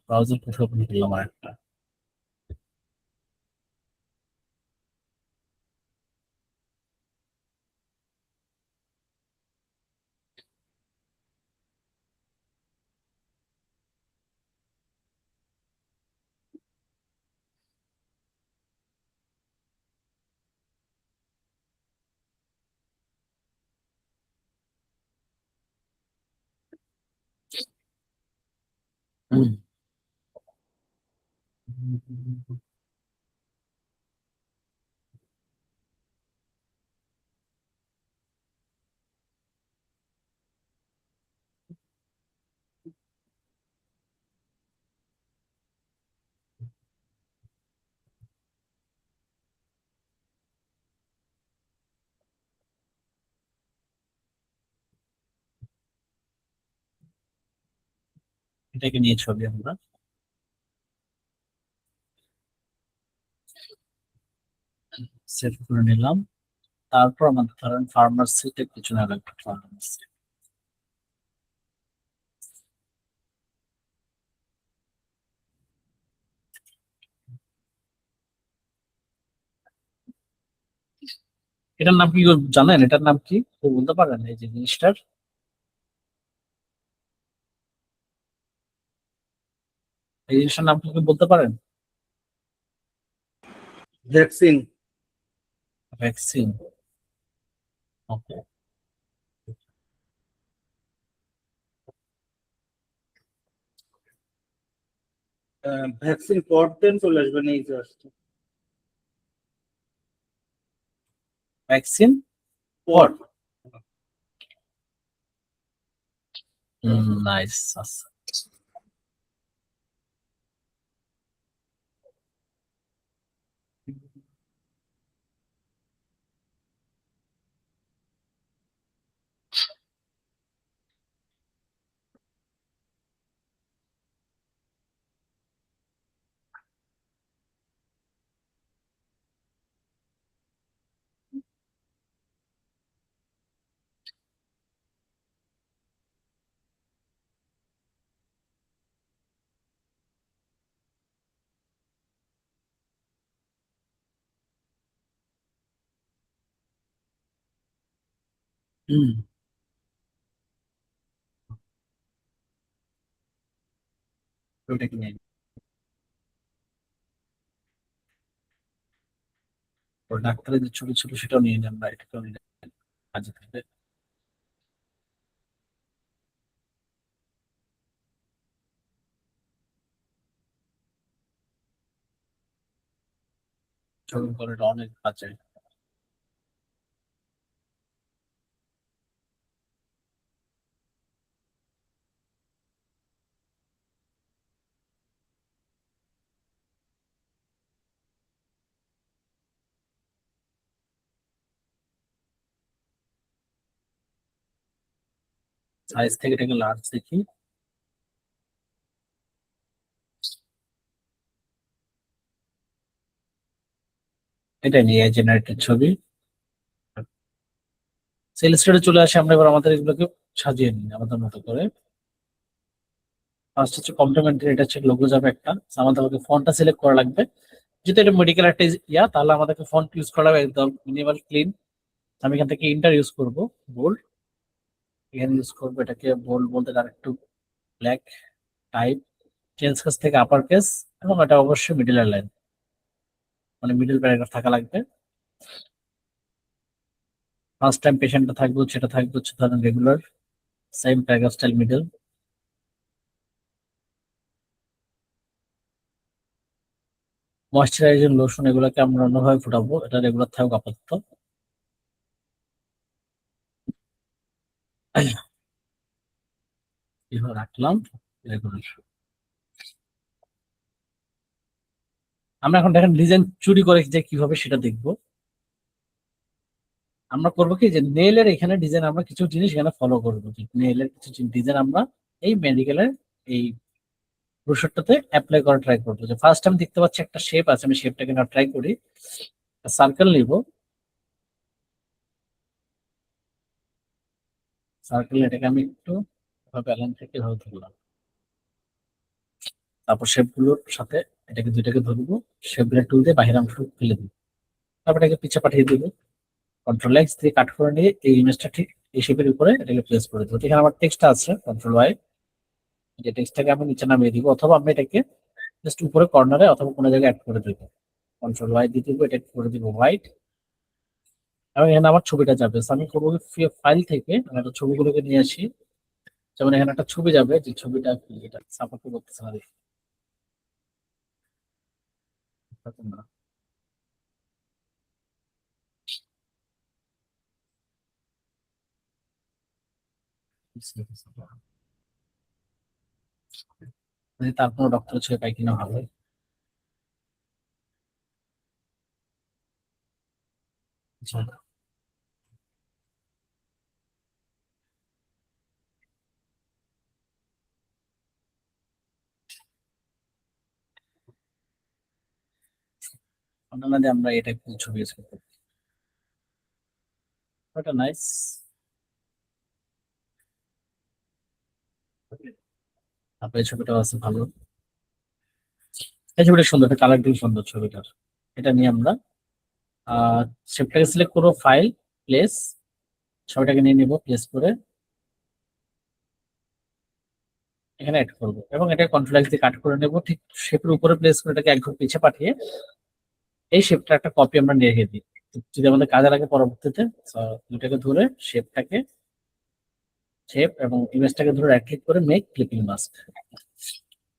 ব্রাউজার কোথাও ওপেন করলাম আর একটা। এটাকে নিয়ে ছবি আমরা সেভ করে নিলাম। তারপর আমাদের ধরেন ফার্মাসিতে কিছু না লাগবে, ফার্মাসি এটার নাম কি জানেন? এটার নাম কি কেউ বলতে পারেন এই যে জিনিসটার? এই জিনিসটার নাম কি কেউ বলতে পারেন? ভ্যাকসিন। ভ্যাকসিন। ওকে। ভ্যাকসিন পর দেন চলে আসবেন এই জাস্ট ভ্যাকসিন পর। নাইস। আচ্ছা হুম ওটা কি নেই? ও ডাক্তারের যে ছবি ছিল সেটাও নিয়ে নেন, বা এটাকেও নিয়ে নেন কাজে থাকবে। ছবি করে এটা অনেক কাজে। সাইজ থেকে এটাকে লার্জ দেখি। এটা নিয়ে জেনারেটেড ছবি সেল স্টেটে চলে আসে। আমরা এবার আমাদের এগুলোকে সাজিয়ে নিই আমাদের মতো করে। ফার্স্ট হচ্ছে কমপ্লিমেন্টারি, এটা হচ্ছে লোগো যাবে একটা। So আমাদের ফন্টটা সিলেক্ট করা লাগবে। যেহেতু এটা মেডিকেল একটা তাহলে আমাদেরকে ফন্ট ইউজ করা হবে একদম মিনিমাল ক্লিন। আমি এখান থেকে ইন্টার ইউজ করব, বোল্ড এখানে ইউজ করবো। এটাকে বোল্ড বলতে আর একটু ব্ল্যাক টাইপ, চেঞ্জ কেস থেকে আপার কেস, এবং এটা অবশ্যই মিডল লাইন, মানে মিডল প্যারাগ্রাফ থাকা লাগবে। ফার্স্ট টাইম পেশেন্টটা থাকবে হচ্ছে, এটা থাকবে হচ্ছে ধরেন regular, same paragraph style middle. Moisturising lotion এগুলোকে আমরা অন্যভাবে ফুটাবো, এটা রেগুলার থাকুক আপাতত। এভাবে রাখলাম রেগুলার। আমরা এখন দেখেন ডিজাইন চুরি করে যে কিভাবে সেটা দেখবো। আমরা করবো কি যে নেইলের এখানে ডিজাইন আমরা কিছু জিনিস এখানে ফলো করবো। নেইলের কিছু ডিজাইন আমরা এই মেডিকেলের এই ব্রোশারটাতে অ্যাপ্লাই করা ট্রাই করবো। যে ফার্স্ট আমি দেখতে পাচ্ছি একটা শেপ আছে, আমি শেপটাকে না ট্রাই করি। সার্কেল নিব, সার্কেল এটাকে আমি একটু ব্যালেন্স থেকে ধরে ধরলাম। তারপর শেপগুলোর সাথে এটাকে দুইটাকে ধরবো, শেপগুলো টুল দিয়ে বাহির অংশ ফেলে দিব। তারপর এটাকে পিছে পাঠিয়ে দিব, কন্ট্রোল এক্স দিয়ে কাট করে নিয়ে এই ইমেজটা ঠিক এই শেপের উপরে এটাকে প্লেস করে দেবো। এখানে আমার টেক্সট আছে, কন্ট্রোল ওয়াই, যে টেক্সটটাকে আমি নিচে নামিয়ে দিব, অথবা আমি এটাকে জাস্ট উপরে কর্নারে অথবা কোনো জায়গায় অ্যাড করে দেবো। কন্ট্রোল ওয়াই দিয়ে দিব, এটা করে দিব হোয়াইট, এবং এখানে আমার ছবিটা যাবে। So আমি করবো ফাইল থেকে আমি একটা ছবিগুলোকে নিয়ে আসি, যেমন এখানে একটা ছবি যাবে, যে ছবিটা কি এটা সাপোর্ট করতেছে না, দেখি না। যদি তার কোনো ডক্টর ছবি পাই কিনা ভালো। আচ্ছা, অন্যান্য আমরা এটা একটু ছবি ইউজ করতে পারি। ওটা নাইস। তারপরে এই ছবিটা আছে ভালো, এই ছবিটা সুন্দর, কালার দিয়ে সুন্দর ছবিটার। এটা নিয়ে আমরা শেপটাকে সিলেক্ট করবো, ফাইল, প্লেস, ছবিটাকে নিয়ে নিব, প্লেস করে এখানে অ্যাড করবো এবং এটা কন্ট্রোল এক্স দিয়ে কাট করে নেব, ঠিক শেপের উপরে প্লেস করে এটাকে একদম পিছিয়ে পাঠিয়ে এই শেপটা একটা কপি আমরা নিয়ে রেখে দিই। যদি আমাদের কাজে লাগে পরবর্তীতে, দুটাকে ধরে শেপটাকে, শেপ এবং ইমেজটাকে ধরে রাইট ক্লিক করে মেক ক্লিপিং মাস্ক,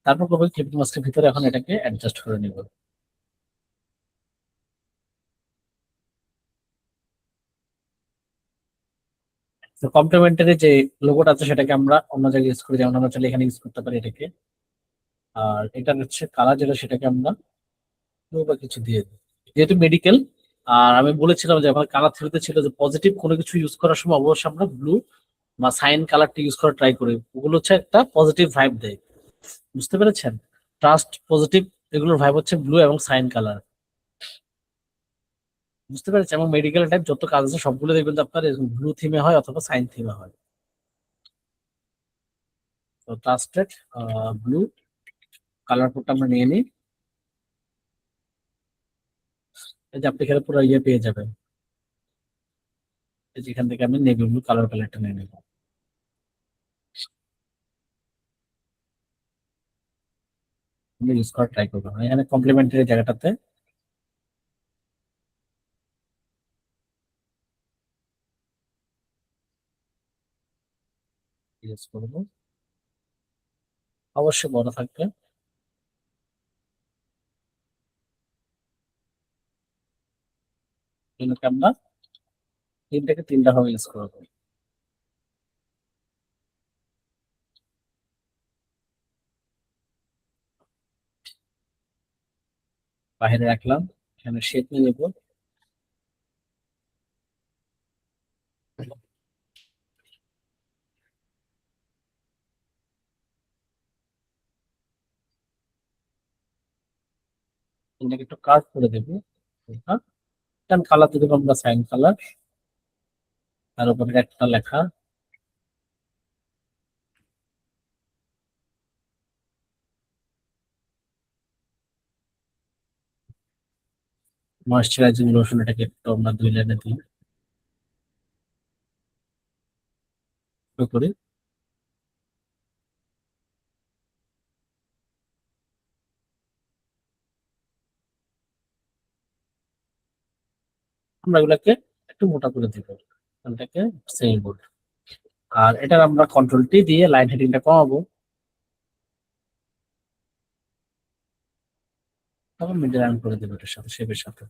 তারপর করবো ক্লিপিং মাস্কের ভিতরে এখন এটাকে অ্যাডজাস্ট করে নিব। তো কমপ্লিমেন্টারি যে লোগোটা আছে সেটাকে আমরা অন্য জায়গায় ইউজ করি, যেমন আমরা চাইলে এখানে ইউজ করতে পারি এটাকে। আর এটা হচ্ছে কালার যেটা, সেটাকে আমরা blue বা কিছু দিয়ে দিই যেহেতু মেডিকেল। আর আমি বলেছিলাম যে আমার কালার থিওরিতে ছিল যে পজিটিভ কোনো কিছু ইউজ করার সময় অবশ্যই আমরা ব্লু বা সাইন কালারটা ইউজ করা ট্রাই করি, ওগুলো হচ্ছে একটা পজিটিভ ভাইব দেয়। বুঝতে পেরেছেন? ট্রাস্ট, পজিটিভ, এগুলোর ভাইব হচ্ছে ব্লু এবং সাইন কালার। বুঝতে পেরেছেন? এবং মেডিকেল টাইপ যত কাজ আছে সবগুলো দেখবেন যে আপনার ব্লু থিমে হয় অথবা সাইন থিমে হয়। তো ট্রাস্টেড ব্লু কালার কোডটা আমরা নিয়ে নিই। এই যে আপনি এখানে পুরো ইয়ে পেয়ে যাবেন, এই যেখান থেকে আমি নেভি ব্লু কালার প্যালেটটা নিয়ে নেব। আমি ইউজ করার ট্রাই করবো এখানে কমপ্লিমেন্টারি জায়গাটাতে ইউজ করবো, অবশ্যই বড় থাকবে। এগুলোকে আমরা তিনটাকে তিনটা ভাবে ইউজ করবো। বাইরে রাখলাম, এখানে শেপ নিয়ে নেবো, এটাকে একটু কার্ভ করে দেবো। হ্যাঁ, কালার দিয়ে দেবো আমরা সাইন কালার, তার উপরে একটা লেখা ময়েশ্চারাইজিং লোশন, এটাকে একটু আমরা 2 লাইনে দিই করি। আমরা এগুলাকে একটু মোটা করে দিব, এটাকে সেল বোর্ড। আর এটার আমরা কন্ট্রোল টি দিয়ে লাইন হেডিংটা কমাবো, তখন মিডিল লাইন করে দেবো এটার সাথে, শেপের সাথে।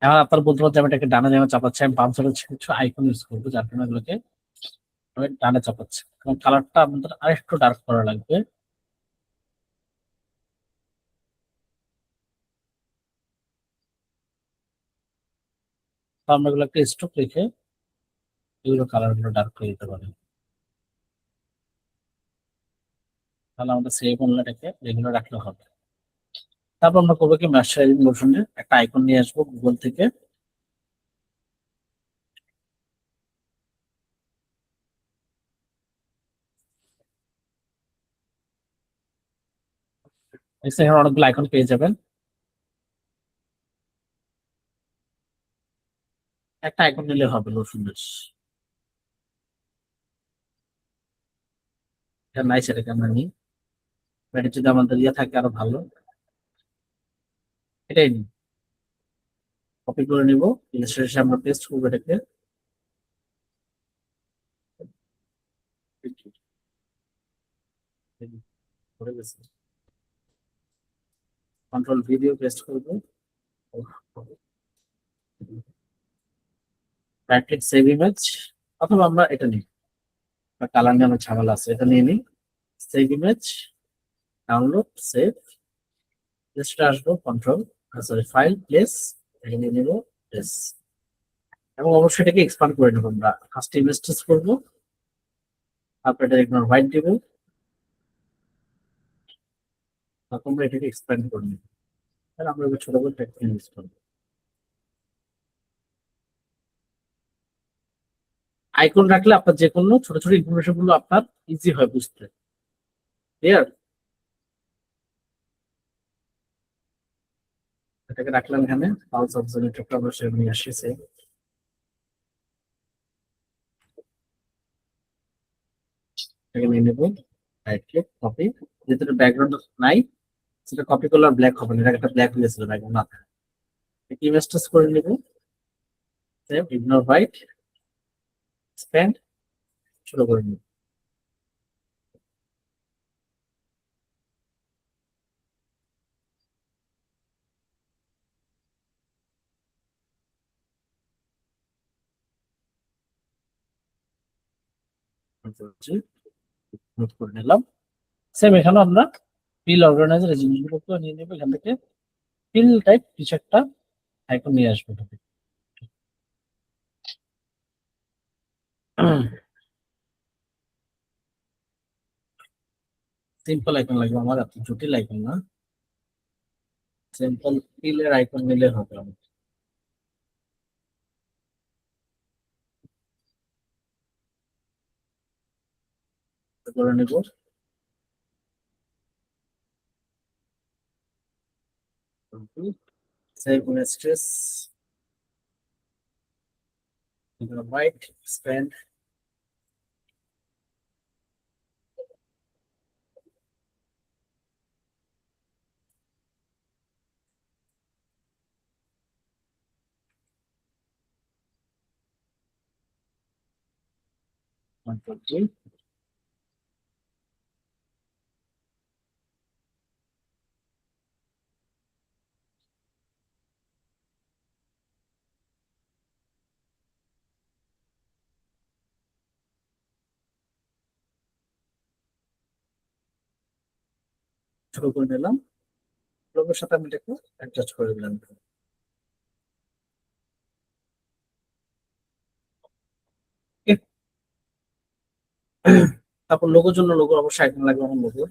এখন আপনার বলতে পারছেন আমি এটাকে ডানে যেমন চাপাচ্ছি, আমি বাম সাইডে কিছু আইকন ইউজ করবো, যার জন্য এগুলোকে আমি ডানে চাপাচ্ছি এবং কালারটা আমাদের আরেকটু ডার্ক করা লাগবে। তো আমরা এগুলোকে স্ট্রোক রেখে এগুলো কালার গুলো ডার্ক করে দিতে পারি। তাহলে আমাদের সেভ অনলাইনটাকে রেগুলার রাখলে হবে। তারপর আমরা করবো কি, ময়েশ্চারাইজিং লোশনের একটা আইকন নিয়ে আসবো গুগল থেকে, এখানে অনেকগুলো আইকন পেয়ে যাবেন। একটা আইকন নিলে হবে লোশনের, এটা নাই, সেটাকে আমরা নিই। এটা যদি আমাদের ইয়ে থাকে আরো ভালো, এটাই নিই, কপি করে নিবো, ইলাস্ট্রেশনে আমরা পেস্ট করবো এটাকে। করে গেছে। কন্ট্রোল ভিডিও পেস্ট করব, রাইট ক্লিক সেভ ইমেজ, অথবা আমরা এটা নিই, কালার নিয়ে আমার ঝামেলা আছে, এটা নিয়ে নিই, সেভ ইমেজ, ডাউনলোড, সেভ, লিস্টে আসবো, কন্ট্রোল সরি ফাইল প্লেস, এটা নিয়ে নেবো প্লেস, এবং অবশ্যই এটাকে এক্সপান্ড করে নেবো। আমরা ফার্স্ট ইমেজ চুজ করবো, তারপর এটা ইগনোর হোয়াইট দিব, তারপর আমরা এটাকে এক্সপ্যান্ড করে নেবো। তাহলে আমরা এবার ছোট করে টেক্সট ইউজ করবো। আইকন রাখলে আপনার যে কোনো ছোট ছোট ইনফরমেশন গুলো আপনার ইজি হয় বুঝতে। ক্লিয়ার? এটাকে রাখলাম এখানে, পালস অবজারভেটরটা আমরা সেভাবে নিয়ে আসছে। এটাকে নিয়ে নেবো, রাইট ক্লিক কপি, যেটা ব্যাকগ্রাউন্ড নাই সেটা কপি করলে আর ব্ল্যাক হবে না, এটা একটা ব্ল্যাক হয়েছিল ব্যাকগ্রাউন্ড না থাকে। ইমেজ টাচ করে নেব, সেভ, ইগনোর হোয়াইট, এক্সপ্যান্ড, ছোট করে নেব। নোট করে নিলাম। সেম এখানে আমরা ফিল অর্গানাইজার এই জিনিসগুলো নিয়ে নেবো, এখান থেকে ফিল টাইপ কিছু একটা আইকন নিয়ে আসবো। সিম্পল আইকন লাগবে আমার, এত জটিল আইকন না, সিম্পল ফিলের আইকন নিলে হবে আমার। করে নেব, save image, white, expand, control জি, ছোট করে নিলাম, লোগোর সাথে আমি এটাকে অ্যাডজাস্ট করে দিলাম। তারপর লোগোর জন্য লোগো অবশ্যই আইকন লাগবে আমার লোগো।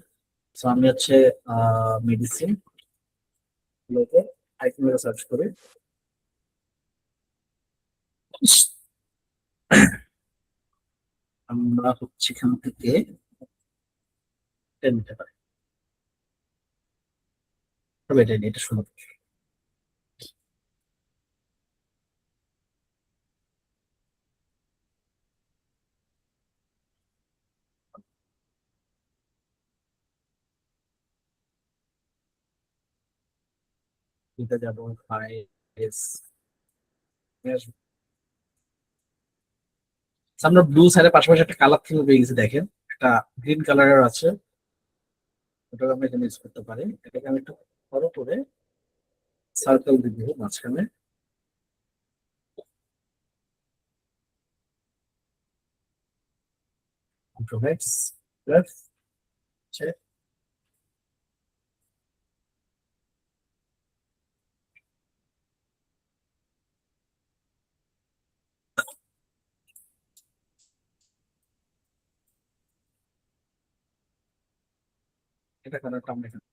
সো আমি হচ্ছে মেডিসিন লোগো আইকন সার্চ করে আমরা হচ্ছে এখান থেকে এটা নিতে পারি, তবে এটা নিয়ে এটা সুন্দর। এটা যাবো ফাইল, আমরা ব্লু সাইডের পাশাপাশি একটা কালার থিম পেয়ে গেছি, দেখেন একটা গ্রিন কালারের আছে, ওটাকে আমরা এখানে ইউজ করতে পারি। এটাকে আমি একটু বড় করে সার্কেল দিব মাঝখানে, কন্ট্রোল এক্স প্লাস এটা কালারটা আমরা এখানে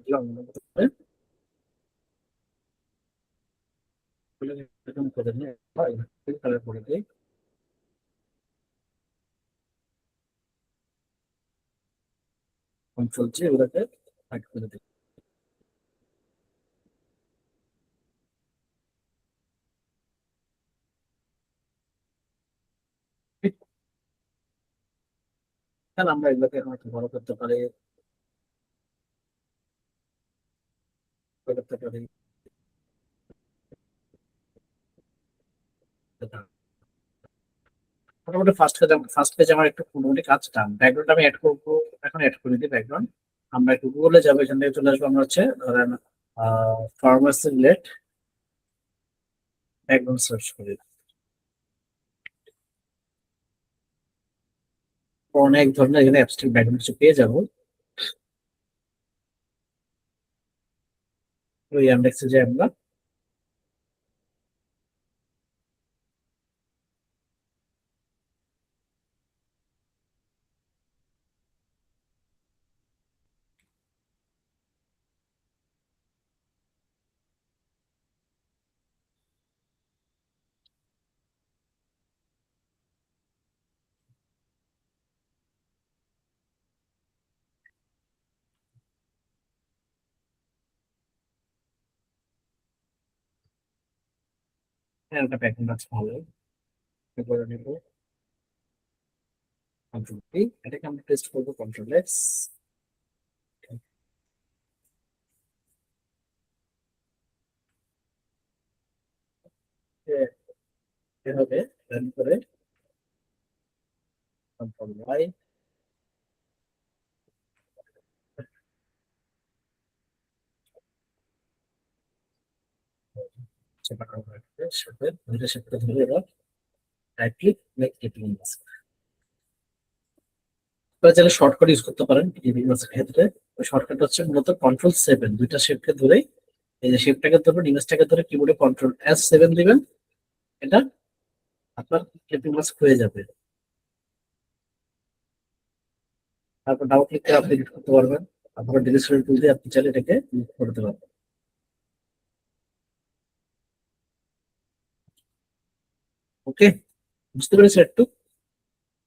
দিলাম, এরকম করে নিয়ে কালার করে দিই। কন্ট্রোল জি এগুলোকে হাইড করে দিই। তাহলে আমরা এগুলোকে এখন একটু বড় করতে পারি, করতে পারি। মোটামুটি ফার্স্ট পেজ আমার একটু মোটামুটি কাজ ডান। ব্যাকগ্রাউন্ড আমি অ্যাড করবো, এখন অ্যাড করে দিই ব্যাকগ্রাউন্ড। আমরা একটু গুগলে যাবো, এখান থেকে চলে আসবো। আমরা হচ্ছে ধরেন ফার্মাসি রিলেট ব্যাকগ্রাউন্ড সার্চ করি, অনেক ধরনের এখানে অ্যাবস্ট্রাক্ট ব্যাকগ্রাউন্ড কিছু পেয়ে যাবো। ওই ইন্ডেক্সে যে আমরা হ্যাঁ, একটা ব্যাকগ্রাউন্ড আছে ভালো, এটা করে নেবো। কন্ট্রোল পি, এটাকে আমরা টেস্ট করবো, কন্ট্রোল এক্স। এভাবে রান করে কন্ট্রোল ওয়াই, সাথে ধরে এবার right click make editing mask. আপনারা চাইলে শর্টকাট ইউজ করতে পারেন এডিটিং মাস্কের ক্ষেত্রে। ওই শর্টকাট হচ্ছে মূলত কন্ট্রোল 7, দুইটা শেপকে ধরেই, এই যে শেপটাকে ধরবেন, ইমেজটাকে ধরে কিবোর্ডে কন্ট্রোল+7 দিবেন, এটা আপনার এডিটিং মাস্ক হয়ে যাবে। তারপর ডাবল ক্লিক করে আপনি এডিট করতে পারবেন। আপনার ডিলিট টুল দিয়ে আপনি চাইলে এটাকে মুভ করতে পারবেন। ওকে, বুঝতে পেরেছি একটু?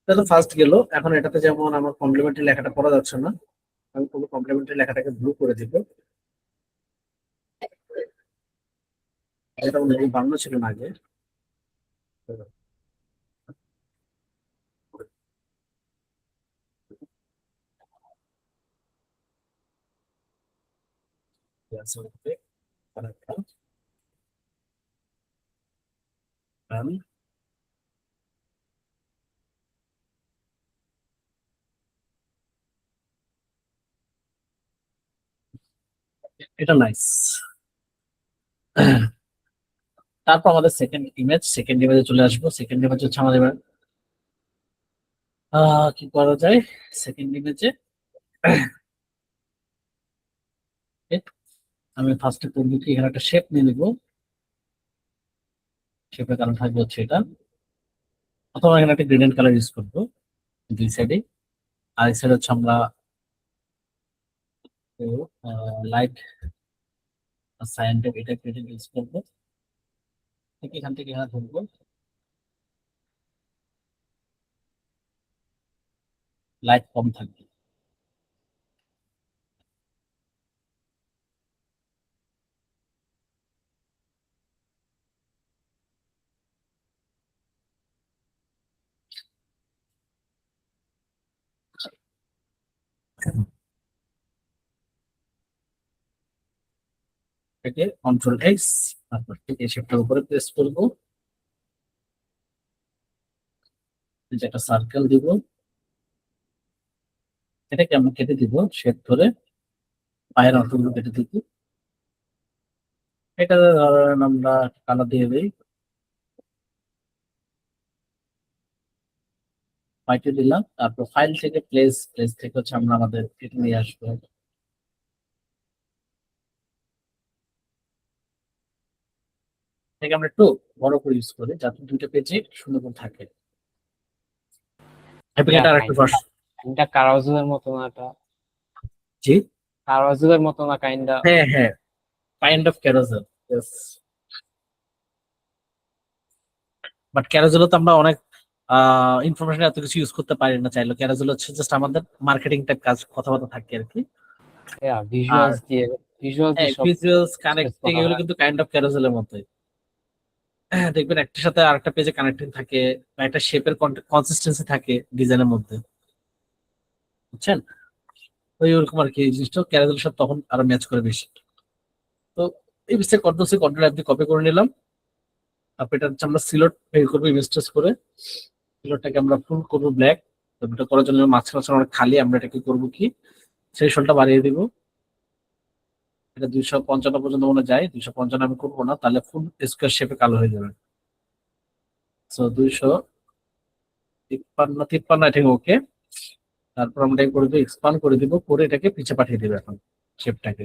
এটা তো ফার্স্ট গেল। এখন এটাতে যেমন আমার কমপ্লিমেন্টারি লেখাটা পড়া যাচ্ছে না, আমি পুরো কমপ্লিমেন্টারি লেখাটাকে ব্লু করে দিব। এটা অলরেডি বানানো ছিল না আগে। এটা নাইস। তারপর আমাদের সেকেন্ড ইমেজে চলে আসবো। সেকেন্ড ইমেজ হচ্ছে আমাদের এবার কি করা যায় সেকেন্ড ইমেজে। আমি ফার্স্টে করবো কি, এখানে একটা শেপ নিয়ে নিবো। শেপের কারণ থাকবে হচ্ছে এটা, অথবা এখানে একটা গ্রেডিয়েন্ট কালার ইউজ করবো দুই সাইডে। আর এই সাইড হচ্ছে আমরা লাইট সায়ান্টিফিক এটা গ্রেডিয়েন্ট ইউজ করবো। ঠিক এখান থেকে এখানে ধরবো, লাইট কম থাকবে। এটাকে কন্ট্রোল+X, তারপর ঠিক এই শেপটার উপরে প্রেস করবো, এই যে একটা সার্কেল দিব, এটাকে আমরা কেটে দিব শেপ ধরে, পায়ের অংশগুলো কেটে দিব। এটা ধরেন আমরা কালার দিয়ে দিই, হোয়াইটে দিলাম। তারপর ফাইল থেকে প্লেস থেকে হচ্ছে আমরা আমাদের এটা নিয়ে আসবো। এটাকে আমরা একটু বড় করে ইউজ করি যাতে দুইটা পেজে সুন্দর থাকে। এটা আর একটু এটা কারাওজুলের মতো না, এটা জি কারাওজুলের মতো না কাইন্ডা। হ্যাঁ হ্যাঁ, kind of carousel, yes. But ক্যারোজেলও তো আমরা অনেক ইনফরমেশন এত কিছু ইউজ করতে পারি না চাইলে। ক্যারাজেল হচ্ছে জাস্ট আমাদের মার্কেটিং টাইপ কাজ, কথাবার্তা থাকে আর কি। আর ভিজুয়ালস দিয়ে সব ভিজুয়ালস express কানেক্টিং করা এগুলো হয়। কিন্তু কাইন্ড অফ ক্যারাজেলের মতোই। দেখবেন একটার সাথে আরেকটা পেজে কানেক্টিং থাকে, বা একটা শেপের কনসিস্টেন্সি থাকে ডিজাইনের মধ্যে, বুঝছেন? ওই ওরকম আর কি। এই জিনিসটা ক্যারাজেলের সাথে তখন আরো ম্যাচ করে বেশি। তো এই বিষয়ে কন্ট্রোল আপনি কপি করে নিলাম। তারপর এটা হচ্ছে আমরা সিলট বের করবো ইমেজ ট্রেস করে। সিলটটাকে আমরা ফুল করবো ব্ল্যাক। তো এটা করার জন্য মাঝখানে অনেক খালি, আমরা এটাকে করবো কি, থ্রেশহোল্ডটা বাড়িয়ে দিব। এটা 255 পর্যন্ত মনে যায়, 255 আমি করবো না, তাহলে ফুল স্কোয়ার শেপে কালো হয়ে যাবে। সো 253 ঠিক ওকে। তারপর আমরা এটা করে দিব, এক্সপান্ড করে দিব, করে এটাকে পিছে পাঠিয়ে দিব এখন শেপটাকে।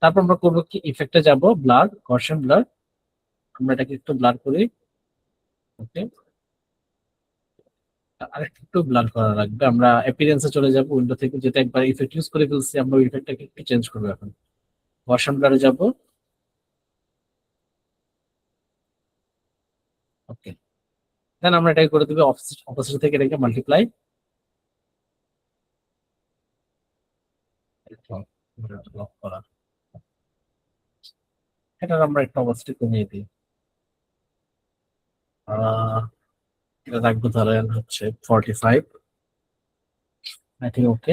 তারপর আমরা করবো কি, ইফেক্টে যাব, ব্লার, গর্ষণ ব্লার। আমরা এটাকে একটু ব্লার করি। ওকে, আরেকটু ব্লার করা লাগবে। আমরা অ্যাপিয়ারেন্সে চলে যাব উইন্ডো থেকে, যেটা একবার ইফেক্ট ইউজ করে ফেলছি, আমরা ওই ইফেক্টটাকে একটু চেঞ্জ করবো এখন। গর্ষণ ব্লারে যাব। ওকে, দেন আমরা এটাকে করে দিব অপোজিট থেকে এটাকে মাল্টিপ্লাই। লক করা, এটার আমরা একটা অবস্থা কমিয়ে দিই। আহ এটা রাখবো ধরেন হচ্ছে 45, আই থিঙ্ক ওকে।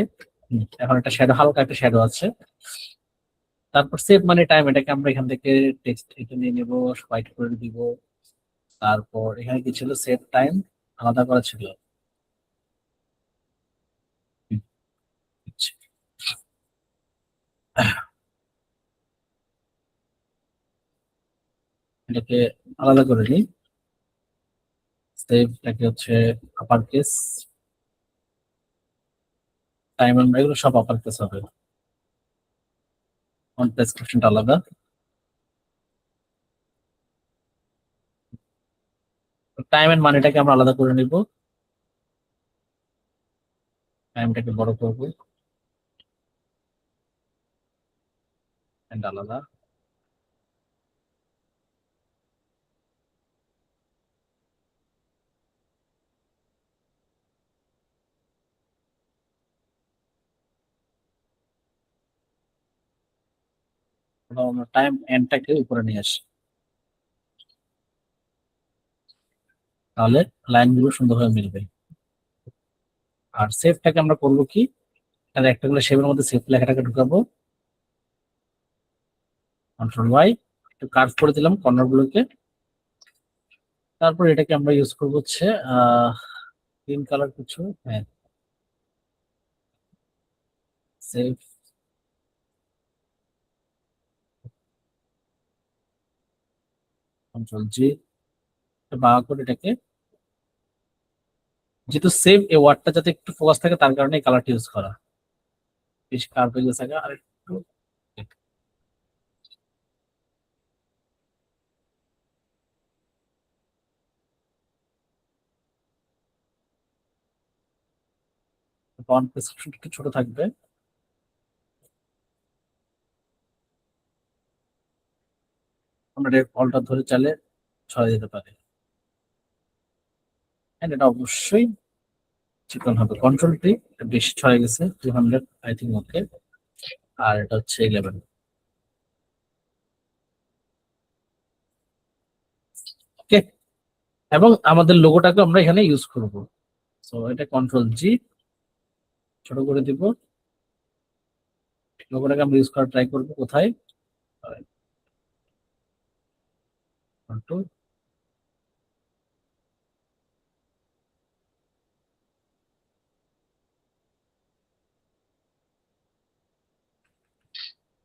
এখন একটা শ্যাডো, হালকা একটা শ্যাডো আছে। তারপর সেভ মানে টাইম, এটাকে আমরা এখান থেকে টেক্সট এটা নিয়ে নেবো, হোয়াইট করে দিব। তারপর এখানে কি ছিল, সেভ টাইম আলাদা করা ছিল। হুম, আচ্ছা। এটাকে আলাদা করে নিই। সেভটাকে হচ্ছে আপার কেস, টাইম এগুলো সব আপার কেস হবে। ফন্ট ডেসক্রিপশনটা আলাদা। টাইম এন্ড মানিটাকে আমরা আলাদা করে নিব। টাইমটাকে বড় করবো এন্ড আলাদা। আমরা টাইম এন্ডটাকে উপরে নিয়ে আসি, তাহলে লাইনগুলো সুন্দরভাবে মিলবে। আর সেভটাকে আমরা করবো কি, তাহলে একটা করে শেপের মধ্যে সেভ লেখাটাকে ঢুকাবো, কন্ট্রোল ওয়াই, একটু কার্ভ করে দিলাম কর্নার গুলোকে। তারপর এটাকে আমরা ইউজ করবো হচ্ছে গ্রিন কালার কিছু, হ্যাঁ, সেভ, কন্ট্রোল জি, বা করে এটাকে, যেহেতু সেভ এই ওয়ার্ডটা যাতে একটু ফোকাস থাকে তার কারণে এই কালারটা ইউজ করা। বেশ কার্ভ হয়ে গেছে আর একটু। ফন্ট প্রেসক্রিপশন একটু ছোট থাকবে। আমরা এটা ফলটা ধরে চালে ছড়া দিতে পারি। And এটা অবশ্যই চিকন হবে। কন্ট্রোল টি, বেশি ছড়ে গেছে, 200 আই থিঙ্ক ওকে। আর এটা হচ্ছে 11। ওকে, এবং আমাদের লোগোটাকে আমরা এখানে ইউজ করব। সো এটা কন্ট্রোল জি, ছোট করে দিব। লোগোটাকে আমরা ইউজ করার ট্রাই করবো কোথায়, কন্ট্রোল,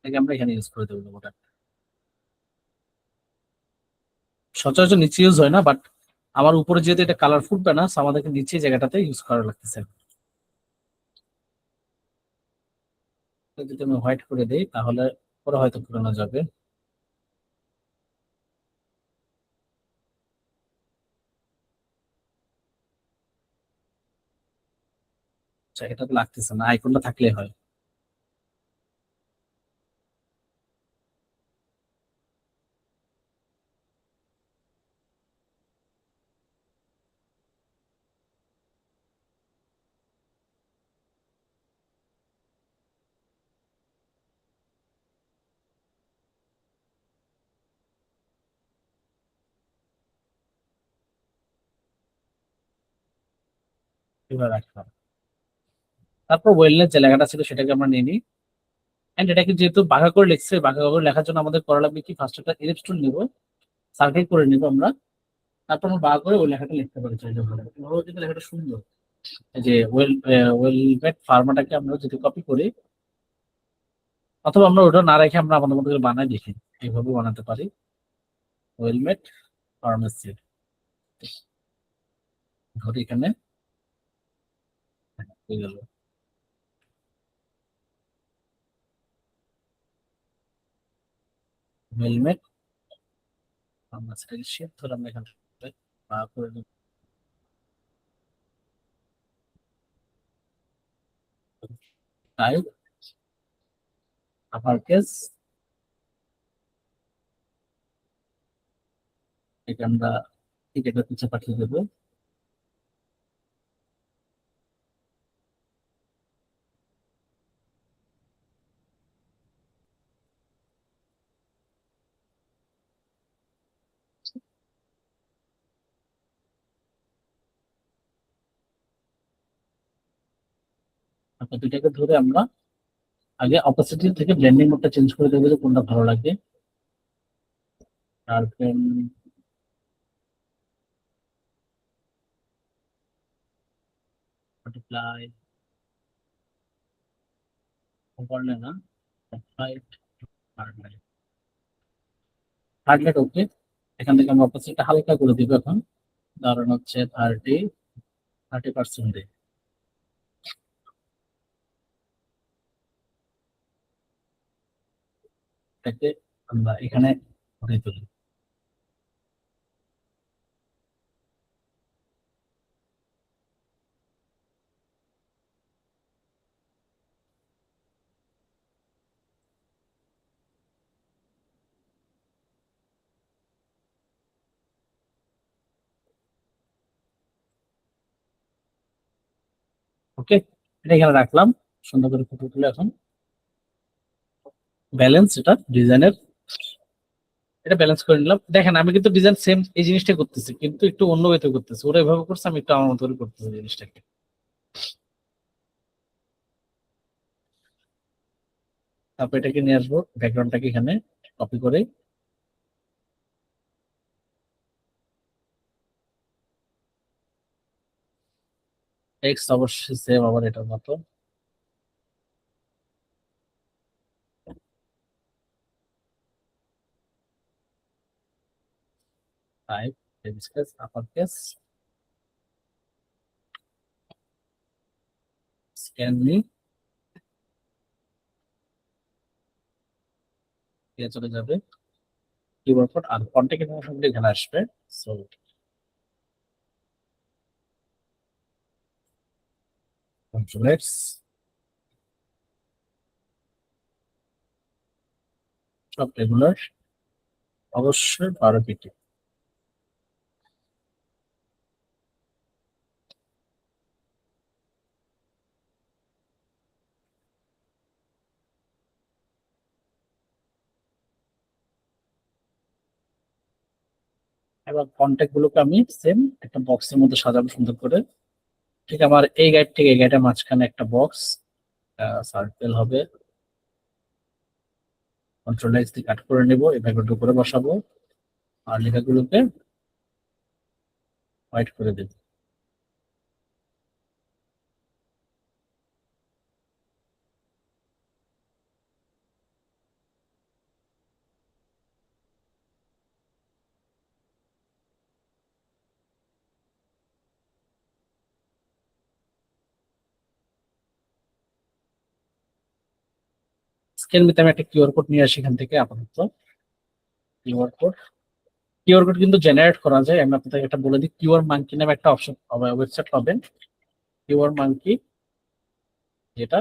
এটাকে আমরা এখানে ইউজ করে দেবো লোগোটা। সচরাচর নিচে ইউজ হয় না, বাট আমার উপরে যেহেতু এটা কালার ফুটবে না, so আমাদেরকে নিচে এই জায়গাটাতে ইউজ করা লাগতেছে। এটা যদি আমি হোয়াইট করে দিই তাহলে পরে হয়তো পুরানো যাবে। আচ্ছা, এটা তো লাগতেছে না, আইকনটা থাকলেই হয়। এভাবে রাখলাম। তারপর ওয়েলনেস যে লেখাটা ছিল সেটাকে আমরা নিয়ে নিই। এন্ড এটাকে যেহেতু বাঁকা করে লিখছে, বাঁকা করে লেখার জন্য আমাদের করা লাগবে কি, ফার্স্ট একটা ইলিপস টুল নিব, সার্কেল করে নিব আমরা। তারপর আমরা বাঁকা করে ওই লেখাটা লিখতে পারি চাইলে ভাবে। এভাবে কিন্তু লেখাটা সুন্দর। এই যে ওয়েলমেট ফার্মাটাকে আমরা যদি কপি করি, অথবা আমরা ওটা না রেখে আমরা আমাদের মতো করে বানাই দেখি, এইভাবে বানাতে পারি। ওয়েলমেট ফার্মেসি ধরি এখানে, হয়ে গেল। ওয়েলমেট ফার্মাসিউটিক্যাল শেপ ধরে আমরা এখান থেকে বাঁকা করে নিব। টাইপ আপার কেস, এটা আমরা ঠিক এটা পিছিয়ে পাঠিয়ে দেবো। তারপর দুইটাকে ধরে আমরা আগে অপাসিটি থেকে ব্লেন্ডিং মোডটা চেঞ্জ করে দেবো যে কোনটা ভালো লাগে। তারপর মাল্টিপ্লাই করলে না, হার্ডলাইট ওকে। এখান থেকে আমরা অপাসিটিটা হালকা করে দিব এখন, ধরুন হচ্ছে 30% দিই। এটাকে আমরা এখানে ধরে তুলি। ওকে, এটা এখানে রাখলাম, সুন্দর করে ফটো তুলে এখন ব্যালেন্স, এটা ডিজাইনের এটা ব্যালেন্স করে নিলাম। দেখেন আমি কিন্তু ডিজাইন সেম এই জিনিসটা করতেছি, কিন্তু একটু অন্য ওয়েতে করতেছি। ওরা এভাবে করছে, আমি একটু আমার মতো করে করতেছি জিনিসটাকে। তারপর এটাকে নিয়ে আসবো, ব্যাকগ্রাউন্ডটাকে এখানে কপি করে টেক্সট অবশ্যই সেম আবার এটার মতো। Type space upper case, scan নি, চলে যাবে কিবোর্ড কোড আর কন্টেক্ট ইনফরমেশন এখানে আসবে। সো কন্ট্রোল এক্স, সব রেগুলার, অবশ্যই 12 পিটি। এবার কন্ট্যাক্ট গুলোকে আমি সেম একটা বক্সের মধ্যে সাজাবো সুন্দর করে। ঠিক আমার এই গাইড থেকে এই গাইডের মাঝখানে একটা বক্স সার্কেল হবে, কন্ট্রোল এক্স দিয়ে কাট করে নেবো, এই ব্যাকগ্রাউন্ড উপরে বসাবো আর লেখাগুলোকে হোয়াইট করে দেবো। স্ক্যান মিতে আমি একটা কিউআর কোড নিয়ে আসি এখান থেকে আপাতত। কিউআর কোড, কিউআর কোড কিন্তু জেনারেট করা যায়। আমি আপনাদের একটা বলে দিই, কিউআর মাঙ্কি নামে একটা অপশন হবে, ওয়েবসাইট পাবেন কিউআর মাঙ্কি, যেটা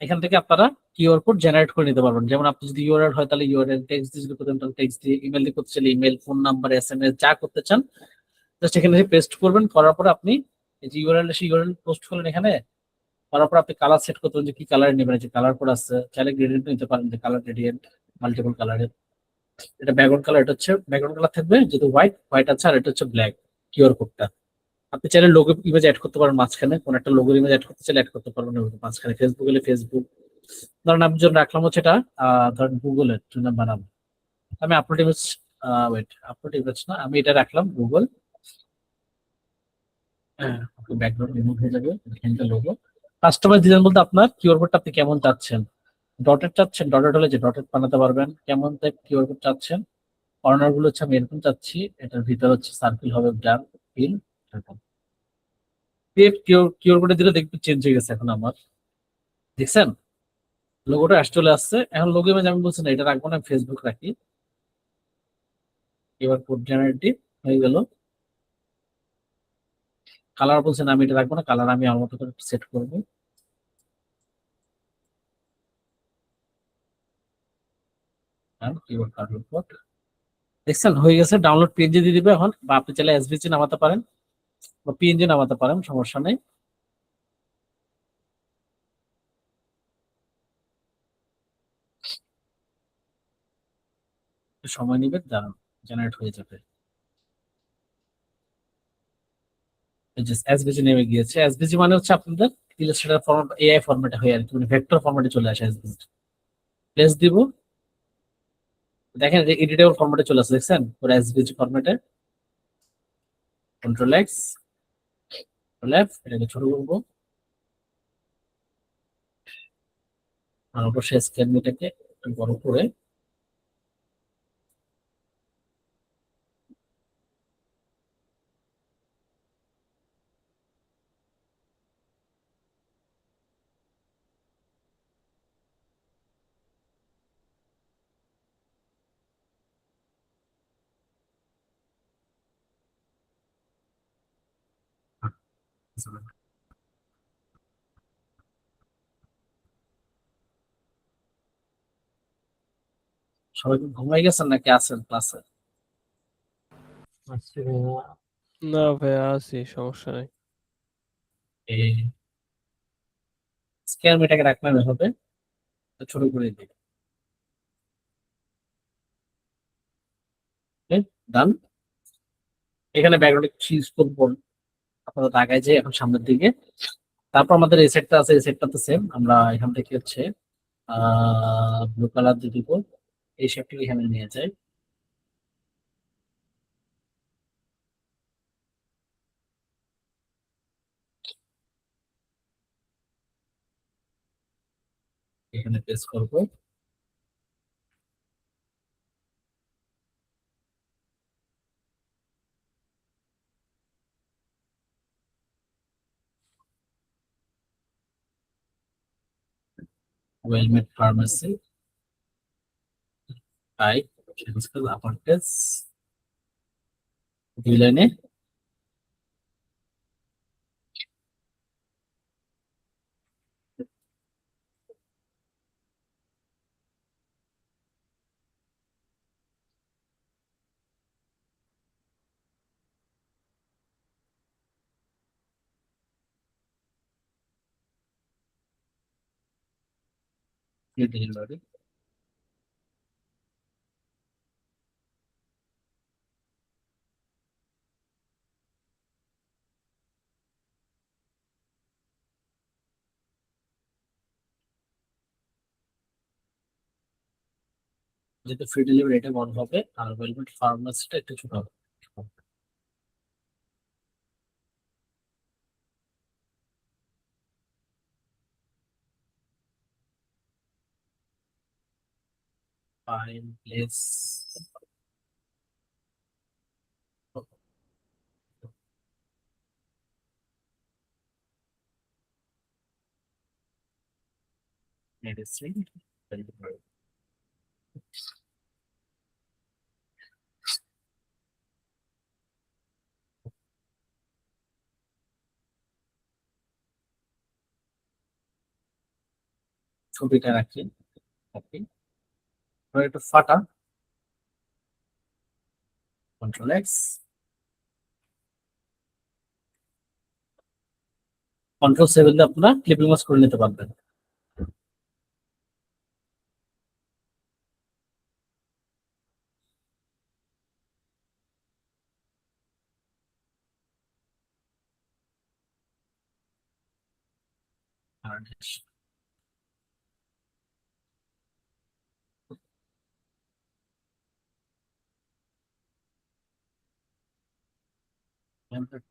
এখান থেকে আপনারা কিউআর কোড জেনারেট করে নিতে পারবেন। যেমন আপনি যদি ইউআরএল হয় তাহলে ইউআরএল, টেক্সট দিয়ে যদি করতেন তাহলে টেক্সট দিয়ে, ইমেল দিয়ে করতে চাইলে ইমেল, ফোন নাম্বার, এসএমএস যা করতে চান জাস্ট এখানে পেস্ট করবেন। করার পরে আপনি এই যে ইউআরএল, সেই ইউআরএল পোস্ট করলেন এখানে, করার পর আপনি কালার সেট করতে পারেন যে কি কালার নেবেন। যে কালার কোড আছে, চাইলে গ্রেডিয়েন্ট নিতে পারেন, যে কালার গ্রেডিয়েন্ট মাল্টিপল কালারের। এটা ব্যাকগ্রাউন্ড কালার, এটা হচ্ছে ব্যাকগ্রাউন্ড কালার থাকবে যেহেতু হোয়াইট হোয়াইট আছে, আর এটা হচ্ছে ব্ল্যাক কিউআর কোডটা। আপনি চাইলে লোগো ইমেজ অ্যাড করতে পারেন মাঝখানে, কোন একটা লোগোর ইমেজ অ্যাড করতে চাইলে অ্যাড করতে পারবেন মাঝখানে। ফেসবুক হলে ফেসবুক, ধরেন আমি জন্য রাখলাম হচ্ছে এটা ধরেন গুগলের জন্য বানাবো আমি upload image, wait upload image না, আমি এটা রাখলাম গুগল। ব্যাকগ্রাউন্ড রিমুভ হয়ে যাবে, এখানটা লোগো। কাস্টমাইজ ডিজাইন বলতে আপনার কিউআর কোডটা আপনি কেমন চাচ্ছেন, ডটেড চাচ্ছেন, ডটেড হলে যে ডটেড বানাতে পারবেন, কেমন টাইপ কিউআর কোড চাচ্ছেন। কর্নার গুলো হচ্ছে আমি এরকম চাচ্ছি, এটার ভিতর হচ্ছে সার্কেল হবে, ডান ফিল এরকম। কিউআর কোডে দিলে দেখতে চেঞ্জ হয়ে গেছে এখন আমার, দেখছেন লোগোটা চলে আসছে। এখন লোগো ইমেজ আমি বলছি না এটা রাখবো না, ফেসবুক রাখি। এবার কোড জেনারেটিভ হয়ে গেল। কালার বলছেন আমি এটা রাখবো না, কালার আমি আমার মতো করে সেট করবো। কিবোর্ড কার্ড রিপোর্ট দেখছেন হয়ে গেছে। ডাউনলোড পিএনজি দিয়ে দিবে এখন, বা আপনি চাইলে এসভিজি নামাতে পারেন বা পিএনজি নামাতে পারেন, সমস্যা নেই। একটু সময় নিবে, দাঁড়ান জেনারেট হয়ে যাবে। এসভিজি নেমে গিয়েছে। এসভিজি মানে হচ্ছে আপনাদের ইলাস্ট্রেটর ফরম্যাট, এআই ফরম্যাটে হয়ে আর কি, মানে ভেক্টর ফরম্যাটে চলে আসে এসভিজি। প্লেস দিব, দেখেন এডিটেবল ফরম্যাটে চলে আসে, দেখছেন পুরো এসভিজি ফরম্যাটে। কন্ট্রোল এক্স, কন্ট্রোল এফ, এটাকে ছোট করবো, আর অবশ্যই স্ক্যানমিটাকে একটু বড় করে। সবাই কি ঘুমাই গেছেন নাকি আছেন ক্লাসে? না ভাইয়া, আছি, সমস্যা নাই। এই স্ক্যানমিটাকে রাখলাম এভাবে, ছোট করে দিই। ডান। এখানে ব্যাকগ্রাউন্ডে চিজ করবো আপনারা তাকায় যে এখন সামনের দিকে। তারপর আমাদের এই সেটটা আছে, এই সেটটা তো সেম, আমরা এখান থেকে হচ্ছে ব্লু কালার দিয়ে দিব, এই শেপটিকে এখানে নিয়ে যাই। এখানে প্রেস করবো, ওয়েলমেড ফার্মেসি টাইপ আপার কেস, দুই লাইনে ডেলিভারি। যেহেতু ফ্রি ডেলিভারি এটা বন্ধ হবে, আর ওয়েলমেড ফার্মেসিটা একটু ছোট হবে। ফাইন প্লেস, মেডিসিন, ছবিটা রাখি। ওকে, একটু ফাটা, কন্ট্রোল এক্স, কন্ট্রোল সেভেন দিয়ে আপনারা ক্লিপিং মাস করে নিতে পারবেন। harnish।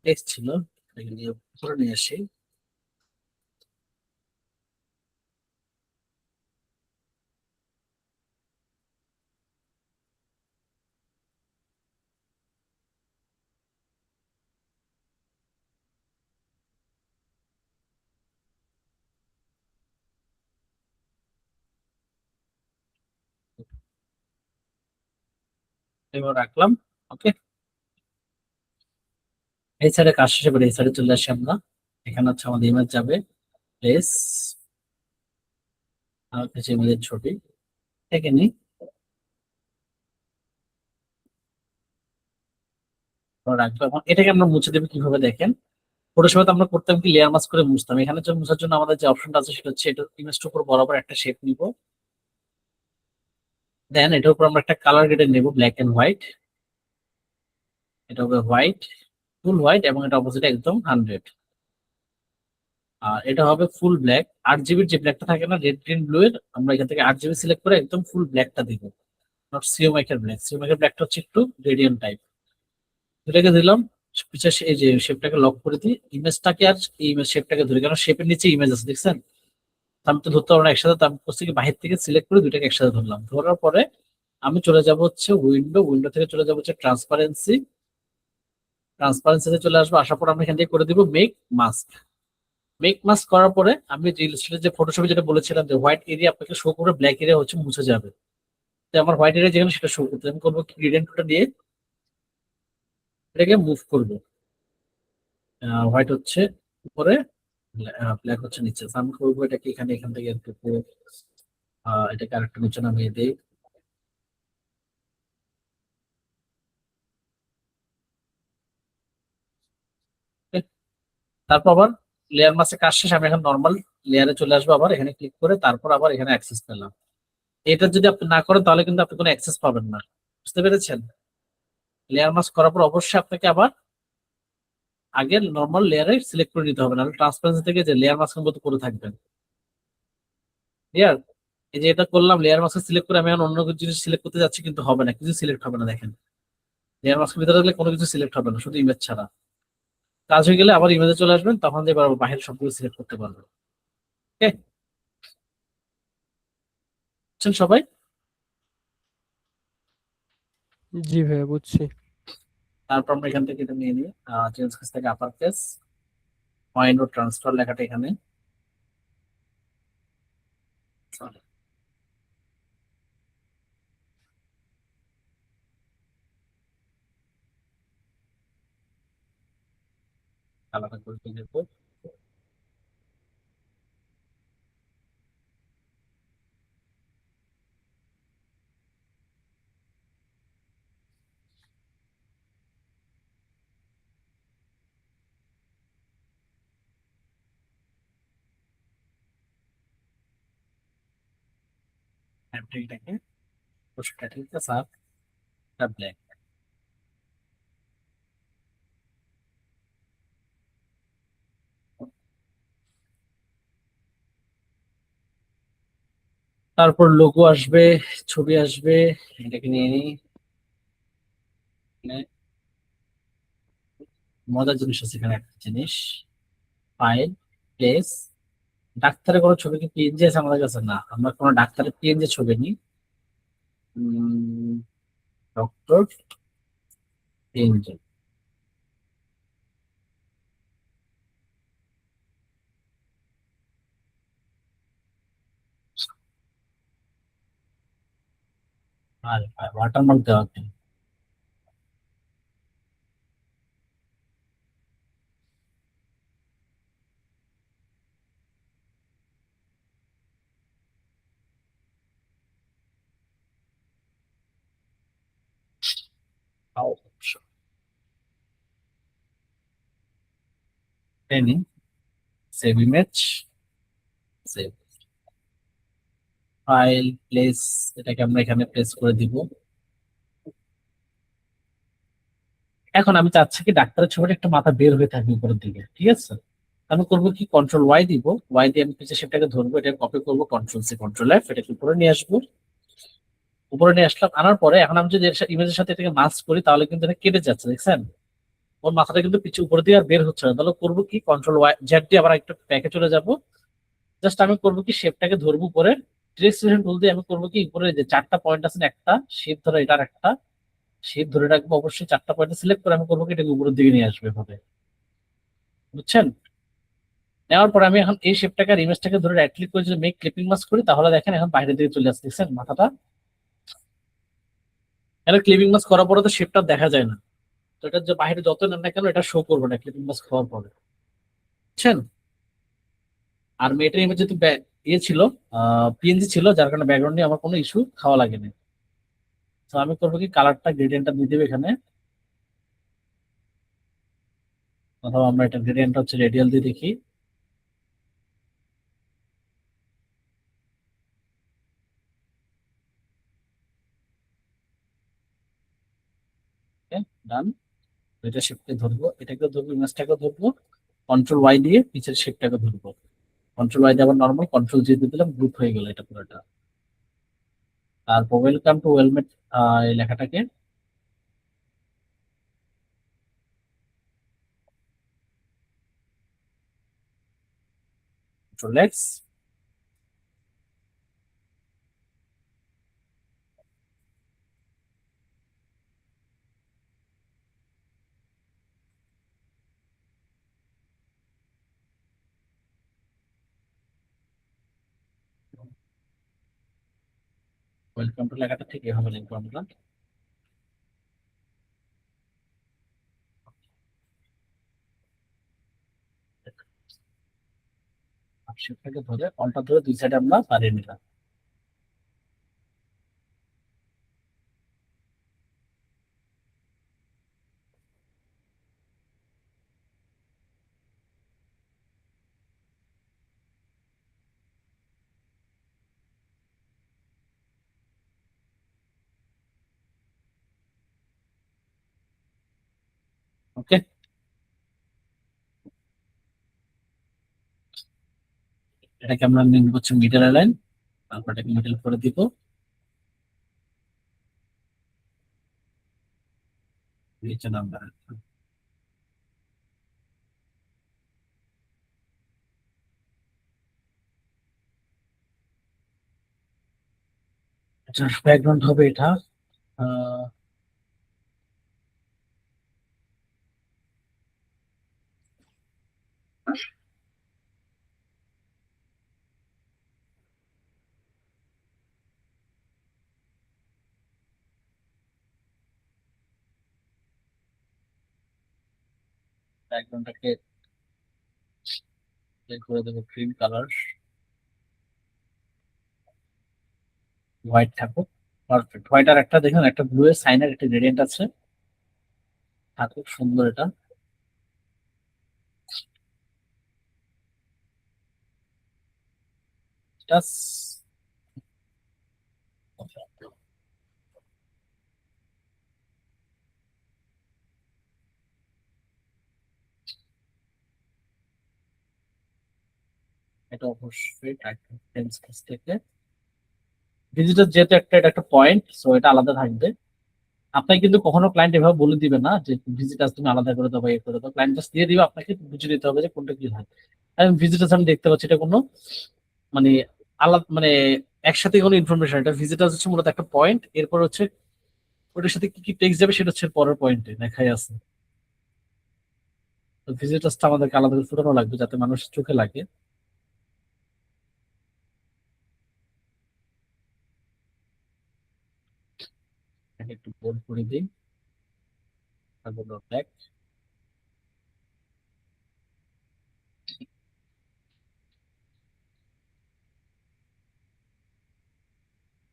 টেক্সট ছিল, এটাকে নিয়ে উপরে নিয়ে আসি। এবার রাখলাম। ওকে, এই সাইডে কাজ শেষে এবার এই সাইডে চলে আসি আমরা। এখানে হচ্ছে আমাদের ইমেজ যাবে, প্লেস আর হচ্ছে ইমেজের ছবি থেকে নিই, রাখবো। এখন এটাকে আমরা মুছে দেবো কিভাবে দেখেন। ফটোশপে তো আমরা করতাম কি লেয়ার মাস্ক করে মুছতাম, এখানে যে মুছার জন্য আমাদের যে অপশনটা আছে সেটা হচ্ছে এটা ইমেজটার উপর বরাবর একটা শেপ নিব, দেন এটার উপর আমরা একটা কালার গ্রেডেড নেব, ব্ল্যাক এন্ড হোয়াইট। এটা হবে হোয়াইট, ফুল হোয়াইট, এবং এটা অপোজিট একদম 100। আর এটা হবে ফুল ব্ল্যাক, 8 জিবির যে ব্ল্যাকটা থাকে না রেড গ্রিন ব্লু এর, আমরা এখান থেকে 8 জিবি সিলেক্ট করে একদম ফুল ব্ল্যাকটা দিব। নট সিওমাইকের ব্ল্যাক, সিওমাইকের ব্ল্যাকটা হচ্ছে একটু রেডিয়ান টাইপ। এটাকে দিলাম। পিছিয়ে এই যে শেপটাকে লক করে দিই, ইমেজটাকে আর এই ইমেজ শেপটাকে ধরি, কারণ শেপের নিচে ইমেজ আছে দেখছেন। তো আমি তো ধরতে পারবো না একসাথে, তো আমি করছি কি বাহির থেকে সিলেক্ট করে দুইটাকে একসাথে ধরলাম। ধরার পরে আমি চলে যাব হচ্ছে উইন্ডো থেকে চলে যাব হচ্ছে ট্রান্সপারেন্সিতে চলে আসবো। আসার পর আমি এখান থেকে করে দিব মেক মাস্ক করার পরে আমি যে ইলাস্ট্রেটর যে ফটোশপে যেটা বলেছিলাম যে হোয়াইট এরিয়া আপনাকে শো করে, ব্ল্যাক এরিয়া হচ্ছে মুছে যাবে। তো আমার হোয়াইট এরিয়া যেখানে সেটা শো করতে আমি করবো কি গ্রেডিয়েন্ট টুলটা দিয়ে এটাকে মুভ করবো। হোয়াইট হচ্ছে উপরে, ব্ল্যাক হচ্ছে নিচে। So আমি করবো এটাকে এখান থেকে একটু এটাকে আরেকটু নিচে নামিয়ে দিই। Okay? তারপর আবার লেয়ার মাসে কাজ শেষ, আমি এখন নর্মাল লেয়ারে চলে আসবো, আবার এখানে ক্লিক করে তারপর আবার এখানে অ্যাক্সেস পেলাম। এটা যদি আপনি না করেন তাহলে কিন্তু আপনি কোনো অ্যাক্সেস পাবেন না, বুঝতে পেরেছেন। লেয়ার মাস্ক করার পর অবশ্যই আপনাকে আবার আগে নর্মাল লেয়ারে সিলেক্ট করে নিতে হবে, নাহলে ট্রান্সপারেন্সি থেকে যে লেয়ার মাস্কের মতো করে থাকবেন। ক্লিয়ার? এই যে এটা করলাম, লেয়ার মাস্ক সিলেক্ট করে আমি এখন অন্য কিছু জিনিস সিলেক্ট করতে যাচ্ছি, কিন্তু হবে না, কিছু সিলেক্ট হবে না। দেখেন লেয়ার মাস্কের ভিতরে গেলে কোনো কিছু সিলেক্ট হবে না, শুধু ইমেজ ছাড়া। কাজ হয়ে গেলে আবার ইমেজে চলে আসবেন, তখন এবার বাইরের সবগুলো সিলেক্ট করতে পারবেন। ওকে, বুঝছেন সবাই? জি ভাইয়া বুঝছি। তারপর আমরা এখান থেকে এটা নিয়ে নিই, চেঞ্জ কেস থেকে আপার কেস, পয়েন্ট ও ট্রান্সফার লেখাটা এখানে। Sorry, আলাদা করে দেবো। এটাকে পোস্টটা ঠিক আছে, আর ব্ল্যাক। তারপর লোগো আসবে, ছবি আসবে, এটাকে নিয়ে নিই। এখানে মজার জিনিস আছে, এখানে একটা জিনিস, ফাইল, প্লেস। ডাক্তারের কোনো ছবি কি পিএনজি আছে আমাদের কাছে? না, আমরা কোনো ডাক্তারের পিএনজি ছবি নিই। ডক্টর পিএনজি, আর ওয়াটারমার্ক দেওয়া কেন? Training, save image, save file, place. এটাকে আমরা এখানে প্লেস করে দিব। এখন আমি চাচ্ছি কি ডাক্তারের ছবিটা একটা মাথা বের হয়ে থাকবে উপরের দিকে, ঠিক আছে। আমি করবো কি, কন্ট্রোল ওয়াই দিব, ওয়াই দিয়ে আমি পিছিয়ে শেপটাকে ধরবো, এটা কপি করবো, কন্ট্রোল সি কন্ট্রোল এফ, এটাকে উপরে নিয়ে আসবো। উপরে নিয়ে আসলাম, আনার পরে এখন আমি যদি ইমেজের সাথে এটাকে মাস্ক করি তাহলে কিন্তু এটা কেটে যাচ্ছে, দেখছেন? ওর মাথাটা কিন্তু পিছিয়ে উপরে দিয়ে আর বের হচ্ছে না। তাহলে করবো কি, কন্ট্রোল ওয়াই জেড দিয়ে আবার একটা প্যাকে চলে যাব। জাস্ট আমি করবো কি, শেপটাকে ধরবো উপরে, ডিরেকশন টুল দিয়ে আমি করবো কি, উপরে যে চারটা পয়েন্ট আছে না, একটা শেপ ধরে, এটার একটা শেপ ধরে রাখবো, অবশ্যই চারটা পয়েন্ট সিলেক্ট করে আমি করবো কি, এটাকে উপরের দিকে নিয়ে আসবে এভাবে, বুঝছেন? নেওয়ার পরে আমি এখন এই শেপটাকে আর ইমেজটাকে ধরে রাইট ক্লিক করে যদি মেক ক্লিপিং মাস্ক করি তাহলে দেখেন এখন বাইরের দিকে চলে আসছে, দেখছেন মাথাটা? এটা ক্লিপিং মাস্ক করার পরে তো শেপটা দেখা যায় না, তো এটা যে বাইরে যত নেন না কেন এটা শো করবে না ক্লিপিং মাস্ক হওয়ার পরে, বুঝছেন? আর মেয়েটার ইমেজ যেহেতু ইয়ে ছিল, পিএনজি ছিল, যার কারণে ব্যাকগ্রাউন্ড নিয়ে আমার কোনো ইস্যু খাওয়া লাগেনি। তো আমি করবো কি, কালারটা গ্রেডিয়েন্টটা দিয়ে দেবো এখানে, অথবা আমরা এটা গ্রেডিয়েন্টটা হচ্ছে রেডিয়াল দিয়ে দেখি। ডান। এটা শেপকে ধরবো, এটাকে ধরবো, ইমেজটাকে ধরবো, কন্ট্রোল ওয়াই দিয়ে পিছের শেপটাকে ধরবো, কন্ট্রোল ওয়াই দিয়ে আবার নর্মাল, কন্ট্রোল জি দিয়ে দিলাম, গ্রুপ হয়ে গেল এটা পুরোটা। তারপর ওয়েলকাম টু ওয়েলমেট এই লেখাটাকে কন্ট্রোল এক্স, ওয়েলকাম টু লেখাটা ঠিক এভাবে লিখবো আমরা। শেপটাকে ধরে অনটা ধরে দুই সাইডে আমরা বাড়িয়ে নিলাম। ওকে, এটাকে আমরা নিয়ে হচ্ছে মিডল লাইন, তারপর এটাকে মিডল করে দিব, নিচে নাম্বার। এটার ব্যাকগ্রাউন্ড হবে এটা, ব্যাকগ্রাউন্ডটাকে করে দেবো গ্রিন কালার, হোয়াইট থাকুক, পারফেক্ট। হোয়াইট আর একটা দেখুন, একটা ব্লু এর সাইনের একটা গ্রেডিয়েন্ট আছে, থাকুক সুন্দর এটা। Just এটা অবশ্যই টেন্স কেস থেকে ভিজিটর, যেহেতু একটা এটা একটা পয়েন্ট, সো এটা আলাদা থাকবে। আপনাকে কিন্তু কখনো ক্লায়েন্ট এভাবে বলে দিবে না যে ভিজিটাস তুমি আলাদা করে দাও বা ইয়ে করে দাও, ক্লায়েন্ট জাস্ট দিয়ে দিবে, আপনাকে বুঝে নিতে হবে যে কোনটা কি হয়। আমি ভিজিটাস আমি দেখতে পাচ্ছি এটা কোনো মানে আলাদা মানে একসাথে কোনো ইনফরমেশন, এটা ভিজিটাস হচ্ছে মূলত একটা পয়েন্ট, এরপর হচ্ছে ওটার সাথে কি কি টেক্সট যাবে সেটা হচ্ছে পরের পয়েন্টে লেখাই আছে। তো ভিজিটাসটা আমাদেরকে আলাদা করে ফুটানো লাগবে যাতে মানুষ চোখে লাগে। এটাকে একটু বোল্ড করে দিই, তারপর ব্যাক।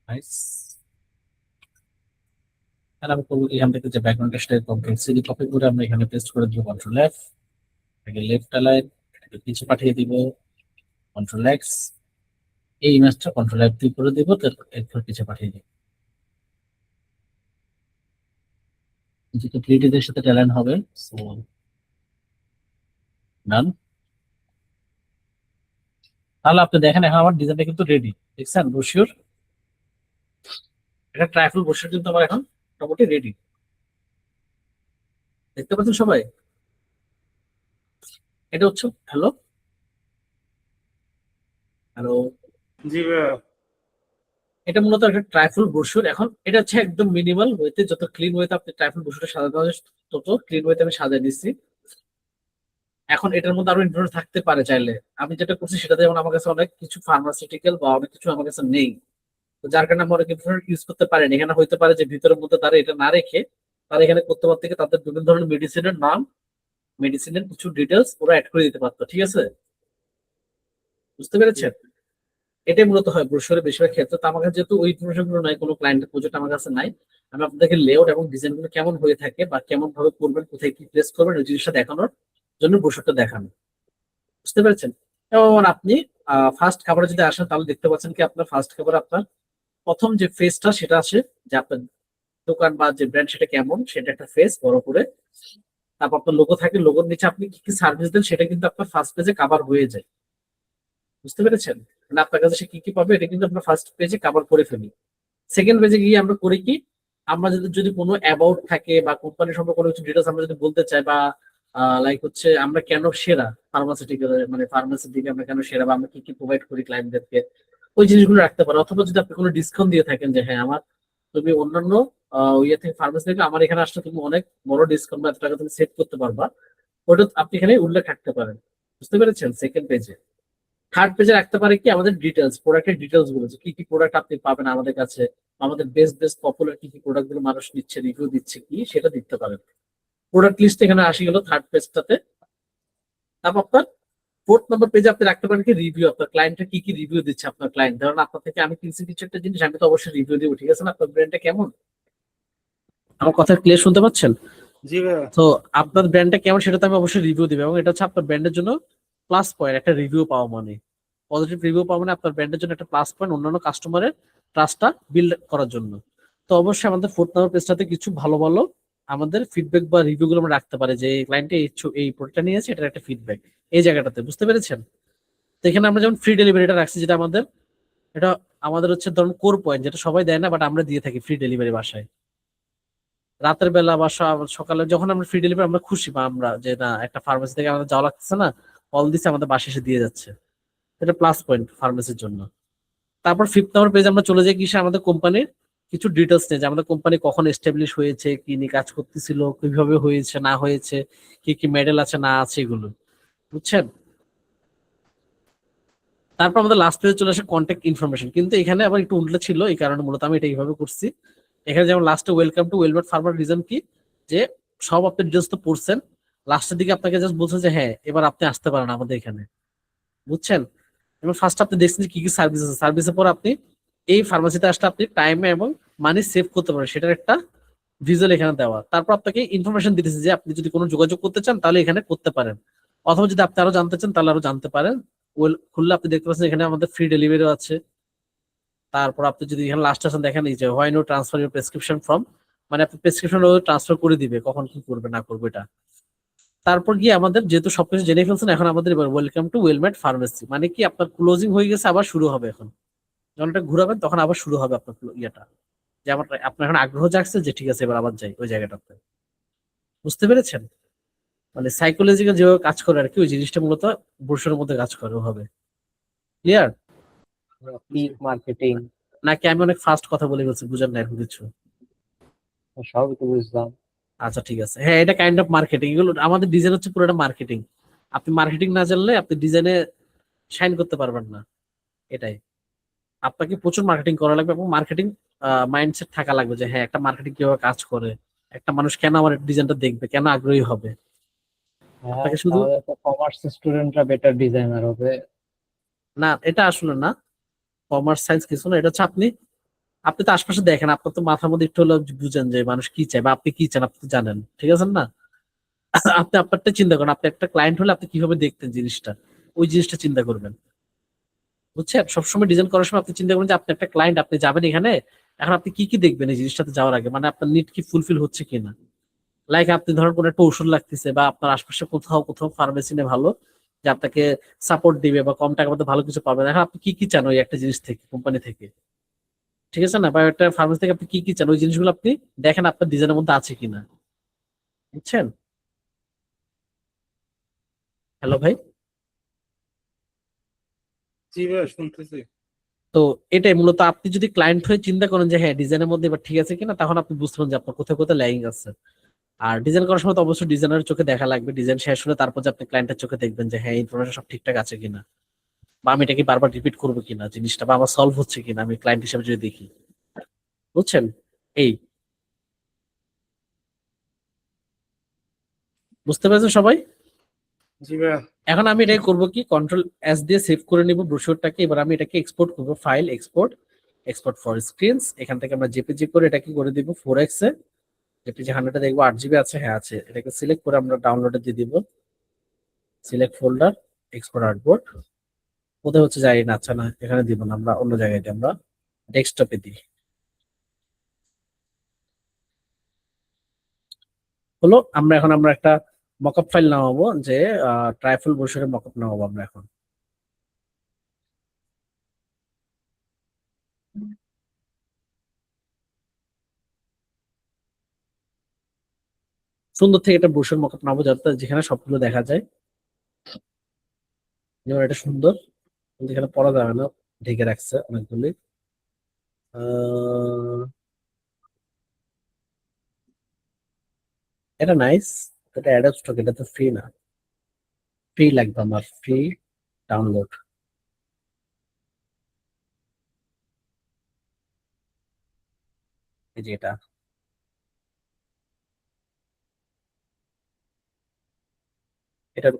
নাইস। আর আমি করবো এখান থেকে যে background text control C copy করে আমরা এখানে পেস্ট করে দিব, কন্ট্রোল এফ, এটাকে লেফট অ্যালাইন, এটাকে পিছে পাঠিয়ে দিব, কন্ট্রোল এক্স, এই ইমেজটা কন্ট্রোল এফ দিয়ে করে দিব, তারপর এরপর পিছে পাঠিয়ে দিব, যেহেতু 3D দের সাথে অ্যালাইন হবে। সো ডান। তাহলে আপনি দেখেন এখন আমার ডিজাইনটা কিন্তু রেডি, দেখছেন ব্রোশিওর, এটা ট্রাইফল ব্রোশিওর কিন্তু আমার এখন মোটামুটি রেডি, দেখতে পাচ্ছেন সবাই? এটা হচ্ছে, হ্যালো হ্যালো, জি ভাইয়া। এটা মূলত একটা ট্রাইফল ব্রোশিওর। এখন এটা হচ্ছে একদম মিনিমাল ওয়েতে, যত ক্লিন ওয়েতে আপনি ট্রাইফল ব্রোশিওরটা সাজাতে হবে তত ক্লিন ওয়েতে আমি সাজিয়ে দিচ্ছি। এখন এটার মধ্যে আরো ইনক্লুড থাকতে পারে চাইলে। আমি যেটা করছি সেটাতে, যেমন আমার কাছে অনেক কিছু ফার্মাসিউটিক্যাল বা অনেক কিছু আমার কাছে নেই, তো যার কারণে আমরা অনেক ইনফ্লুয়েন্ট ইউজ করতে পারেন। এখানে হইতে পারে যে ভিতরের মধ্যে তারা এটা না রেখে তারা এখানে করতে পারতে কি তাদের বিভিন্ন ধরনের মেডিসিনের নাম, মেডিসিনের কিছু ডিটেলস ওরা অ্যাড করে দিতে পারতো, ঠিক আছে? বুঝতে পেরেছেন? এটাই মূলত হয় ব্রোশারের বেশিরভাগ ক্ষেত্রে। তো আমার কাছে যেহেতু ওই ইনফরমেশন গুলো নাই, কোনো ক্লায়েন্টের প্রজেক্ট আমার কাছে নাই, আমি আপনাদেরকে লেআউট এবং ডিজাইন গুলো কেমন হয়ে থাকে বা কেমন ভাবে করবেন, কোথায় কি প্লেস করবেন, ওই জিনিসটা দেখানোর জন্য ব্রোশারটা দেখানো। বুঝতে পেরেছেন? এবং আপনি ফার্স্ট খাবারে যদি আসেন তাহলে দেখতে পাচ্ছেন কি আপনার ফার্স্ট খাবার আপনার প্রথম যে ফেসটা সেটা আছে, যে আপনার দোকান বা যে ব্র্যান্ড সেটা কেমন, সেটা একটা ফেস বড় করে। তারপর আপনার লোগো থাকে, লোগোর নিচে আপনি কি কি সার্ভিস দেন সেটা কিন্তু আপনার ফার্স্ট পেজে কভার হয়ে যায়। বুঝতে পেরেছেন? মানে আপনার কাছে সে কি কি পাবে এটা কিন্তু আমরা ফার্স্ট পেজে কভার করে ফেলি। সেকেন্ড পেজে গিয়ে আমরা করি কি, আমরা যদি যদি কোনো অ্যাবাউট থাকে বা কোম্পানি সম্পর্কে কোনো কিছু ডিটেলস আমরা যদি বলতে চাই, বা লাইক হচ্ছে আমরা কেন সেরা ফার্মাসিউটিক্যাল, মানে ফার্মাসির দিকে আমরা কেন সেরা, বা আমরা কি কি প্রোভাইড করি ক্লায়েন্টদেরকে, ওই জিনিসগুলো রাখতে পারো। অথবা যদি আপনি কোনো ডিসকাউন্ট দিয়ে থাকেন যে হ্যাঁ আমার, তুমি অন্যান্য ইয়ে থেকে ফার্মাসি থেকে আমার এখানে আসলে তুমি অনেক বড় ডিসকাউন্ট বা এত টাকা তুমি সেভ করতে পারবা, ওটা আপনি এখানে উল্লেখ রাখতে পারেন। বুঝতে পেরেছেন? সেকেন্ড পেজে। থার্ড পেজে রাখতে পারে কি আমাদের ডিটেলস, প্রোডাক্টের ডিটেলস গুলো, যে কি কি প্রোডাক্ট আপনি পাবেন আমাদের কাছে, আমাদের বেস্ট বেস্ট পপুলার কি কি প্রোডাক্ট গুলো মানুষ নিচ্ছে, রিভিউ দিচ্ছে কি, সেটা দিতে পারেন। প্রোডাক্ট লিস্ট এখানে আসে গেল থার্ড পেজটাতে। তারপর আপনার ফোর্থ নম্বর পেজে আপনি রাখতে পারেন কি রিভিউ, আপনার ক্লায়েন্টের কি কি রিভিউ দিচ্ছে আপনার ক্লায়েন্ট। ধরুন আপনার থেকে আমি কিনছি কিছু একটা জিনিস, আমি তো অবশ্যই রিভিউ দিব, ঠিক আছে না? আপনার ব্র্যান্ডটা কেমন, আমার কথা ক্লিয়ার শুনতে পাচ্ছেন? জি ভাইয়া। তো আপনার ব্র্যান্ডটা কেমন সেটা তো আমি অবশ্যই রিভিউ দিবে, এবং এটা হচ্ছে আপনার ব্র্যান্ডের জন্য প্লাস পয়েন্ট। একটা রিভিউ পাওয়া মানে, পজিটিভ রিভিউ পাওয়া মানে আপনার ব্র্যান্ডের জন্য একটা প্লাস পয়েন্ট, অন্যান্য কাস্টমারের ট্রাস্টটা বিল্ড করার জন্য। তো অবশ্যই আমাদের ফোর্থ নাম্বার পেজটাতে কিছু ভালো ভালো আমাদের ফিডব্যাক বা রিভিউ গুলো আমরা রাখতে পারি, যে এই ক্লায়েন্টে এই প্রোডাক্টটা নিয়েছে, এটার একটা ফিডব্যাক এই জায়গাটাতে। বুঝতে পেরেছেন? তো এখানে আমরা যেমন ফ্রি ডেলিভারিটা রাখছি, যেটা আমাদের, এটা আমাদের হচ্ছে ধরুন কোর পয়েন্ট, যেটা সবাই দেয় না বাট আমরা দিয়ে থাকি ফ্রি ডেলিভারি বাসায়। রাতের বেলা বা সকালে যখন আমরা ফ্রি ডেলিভারি আমরা খুশি, বা আমরা যে না একটা ফার্মেসি থেকে আমাদের যাওয়া লাগতেছে না, কল দিচ্ছে আমাদের বাসায় এসে দিয়ে যাচ্ছে, এটা প্লাস পয়েন্ট ফার্মেসির জন্য। তারপর ফিফথ নাম্বার পেজ আমরা চলে যাই কিসে, আমাদের কোম্পানির কিছু ডিটেলস নিয়ে, যে আমাদের কোম্পানি কখন এস্টাবলিশ হয়েছে, কি নিয়ে কাজ করতেছিল, কিভাবে হয়েছে না হয়েছে, কি কি মেডেল আছে না আছে, এগুলো। বুঝছেন? তারপর আমাদের লাস্ট পেজে চলে আসে কন্ট্যাক্ট ইনফরমেশন, কিন্তু এখানে আবার একটু উল্টো ছিল, এই কারণে মূলত আমি এটা এইভাবে করছি। এখানে যেমন লাস্টে ওয়েলকাম টু ওয়েলমেড ফার্মার, রিজন কি, যে সব আপনি ডিটেলস তো পড়ছেন, লাস্টের দিকে আপনাকে জাস্ট বলছে যে হ্যাঁ এবার আপনি আসতে পারেন আমাদের এখানে। বুঝছেন? এবং ফার্স্ট আপনি দেখছেন যে কি কি সার্ভিস আছে, সার্ভিসের পর আপনি এই ফার্মাসিতে আসলে আপনি টাইমে এবং মানি সেভ করতে পারেন, সেটার একটা ভিজুয়াল এখানে দেওয়া। তারপর আপনাকে ইনফরমেশন দিতেছে যে আপনি যদি কোনো যোগাযোগ করতে চান তাহলে এখানে করতে পারেন, অথবা যদি আপনি আরো জানতে চান তাহলে আরো জানতে পারেন। ওয়েল খুললে আপনি দেখতে পাচ্ছেন এখানে আমাদের ফ্রি ডেলিভারিও আছে। তারপর আপনি যদি এখানে লাস্ট আসেন দেখেন এই যে why no transfer your prescription from, মানে আপনি প্রেসক্রিপশন ট্রান্সফার করে দিবে কখন কি করবে না করবে এটা। তারপর গিয়ে আমাদের যেহেতু সবকিছু জেনে ফেলছেন, এখন আমাদের এবার ওয়েলকাম টু ওয়েলমেড ফার্মেসি, মানে কি আপনার ক্লোজিং হয়ে গেছে, আবার শুরু হবে এখন। যখন এটা ঘুরাবেন তখন আবার শুরু হবে আপনার ইয়েটা, যে আমার আপনার এখন আগ্রহ জাগছে যে ঠিক আছে এবার আবার যাই ওই জায়গাটাতে। বুঝতে পেরেছেন? মানে সাইকোলজিক্যাল যেভাবে কাজ করে আর কি, ওই জিনিসটা মূলত ব্রোশারের মধ্যে কাজ করে ওভাবে। ক্লিয়ার? মার্কেটিং নাকি আমি অনেক ফাস্ট কথা বলে গেছি, বুঝেন না এখন কিছু? সবই তো বুঝলাম। আচ্ছা ঠিক আছে, হ্যাঁ এটা কাইন্ড অফ মার্কেটিং, এগুলো আমাদের ডিজাইন হচ্ছে পুরোটা মার্কেটিং। আপনি মার্কেটিং না জানলে আপনি ডিজাইনে শাইন করতে পারবেন না, এটাই। আপনাকে প্রচুর মার্কেটিং করা লাগবে, এবং মার্কেটিং মাইন্ডসেট থাকা লাগবে, যে হ্যাঁ একটা মার্কেটিং কিভাবে কাজ করে, একটা মানুষ কেন আমার ডিজাইনটা দেখবে, কেন আগ্রহী হবে। হ্যাঁ, আপনাকে শুধু, তাহলে তো কমার্স স্টুডেন্টরা বেটার ডিজাইনার হবে। না এটা আসলে না, কমার্স সায়েন্স কিছু না, এটা হচ্ছে আপনি, আপনি তো আশপাশে দেখেন, আপনার তো মাথার মধ্যে একটু হলেও বুঝেন যে মানুষ কি চায় বা আপনি কি চান, আপনি তো জানেন, ঠিক আছে না? আপনি আপনারটা চিন্তা করেন, আপনি একটা ক্লায়েন্ট হলে আপনি কিভাবে দেখতেন জিনিসটা, ওই জিনিসটা চিন্তা করবেন। বুঝছেন? সবসময় ডিজাইন করার সময় আপনি চিন্তা করবেন যে আপনি একটা ক্লায়েন্ট, আপনি যাবেন এখানে, এখন আপনি কি কি দেখবেন এই জিনিসটাতে যাওয়ার আগে, মানে আপনার নিড কি ফুলফিল হচ্ছে কিনা। লাইক আপনি ধরেন কোনো একটা ওষুধ লাগতেছে, বা আপনার আশপাশে কোথাও কোথাও ফার্মেসি নেই ভালো, যে আপনাকে সাপোর্ট দিবে বা কম টাকার মধ্যে ভালো কিছু পাবেন। এখন আপনি কি কি চান ওই একটা জিনিস থেকে, কোম্পানি থেকে, ঠিক আছে না, বা একটা ফার্মেসি থেকে আপনি কি কি চান ওই জিনিসগুলো আপনি দেখেন আপনার ডিজাইনের মধ্যে আছে কিনা, বুঝছেন? হ্যালো ভাই। জি ভাইয়া শুনতেছি। তো এটাই মূলত আপনি যদি ক্লায়েন্ট হয়ে চিন্তা করেন যে হ্যাঁ ডিজাইনের মধ্যে এবার ঠিক আছে কিনা, তখন আপনি বুঝতে পারেন যে আপনার কোথায় কোথায় ল্যাগিং আছে। আর ডিজাইন করার সময় তো অবশ্যই ডিজাইনারের চোখে দেখা লাগবে, ডিজাইন শেষ হলে তারপর যে আপনি ক্লায়েন্টের চোখে দেখবেন যে হ্যাঁ ইনফরমেশন সব ঠিকঠাক আছে কিনা, বা আমি এটা কি বারবার রিপিট করবো কিনা জিনিসটা, বা আমার সলভ হচ্ছে কিনা আমি ক্লায়েন্ট হিসেবে যদি দেখি, বুঝছেন? এই, বুঝতে পেরেছেন সবাই? জি ভাইয়া। এখন আমি এটাই করবো কি, কন্ট্রোল এস দিয়ে সেভ করে নিব ব্রোশিওরটাকে। এবার আমি এটাকে এক্সপোর্ট করবো, file export, export for screens. এখান থেকে আমরা জেপিজি করে এটাকে করে দিব 4x এ। জেপিজি 100 এ দেখবো 8 GB আছে, হ্যাঁ আছে। এটাকে সিলেক্ট করে আমরা ডাউনলোডে দিয়ে দিব, সিলেক্ট ফোল্ডার, এক্সপোর্ট আর্টবোর্ড। কোথায় হচ্ছে জানি না, আচ্ছা না এখানে দিব না, আমরা অন্য জায়গায় দিই, আমরা ডেস্কটপে দিই। হলো, আমরা একটা মকআপ ফাইল নামাবো, যে ট্রাইফল ব্রোশারের মকআপ নামাবো আমরা এখন। সুন্দর থেকে একটা ব্রোশার মকআপ নামাবো যাতে যেখানে সবগুলো দেখা যায়। যেমন এটা সুন্দর, কিন্তু এখানে পড়া যাবে না, ঢেকে রাখছে অনেকগুলি। আহ, এটা নাইস, এটা অ্যাডাব স্টক, এটা তো ফ্রি না, ফ্রি লাগবে আমার, ফ্রি ডাউনলোড। এই যে এটা, এটার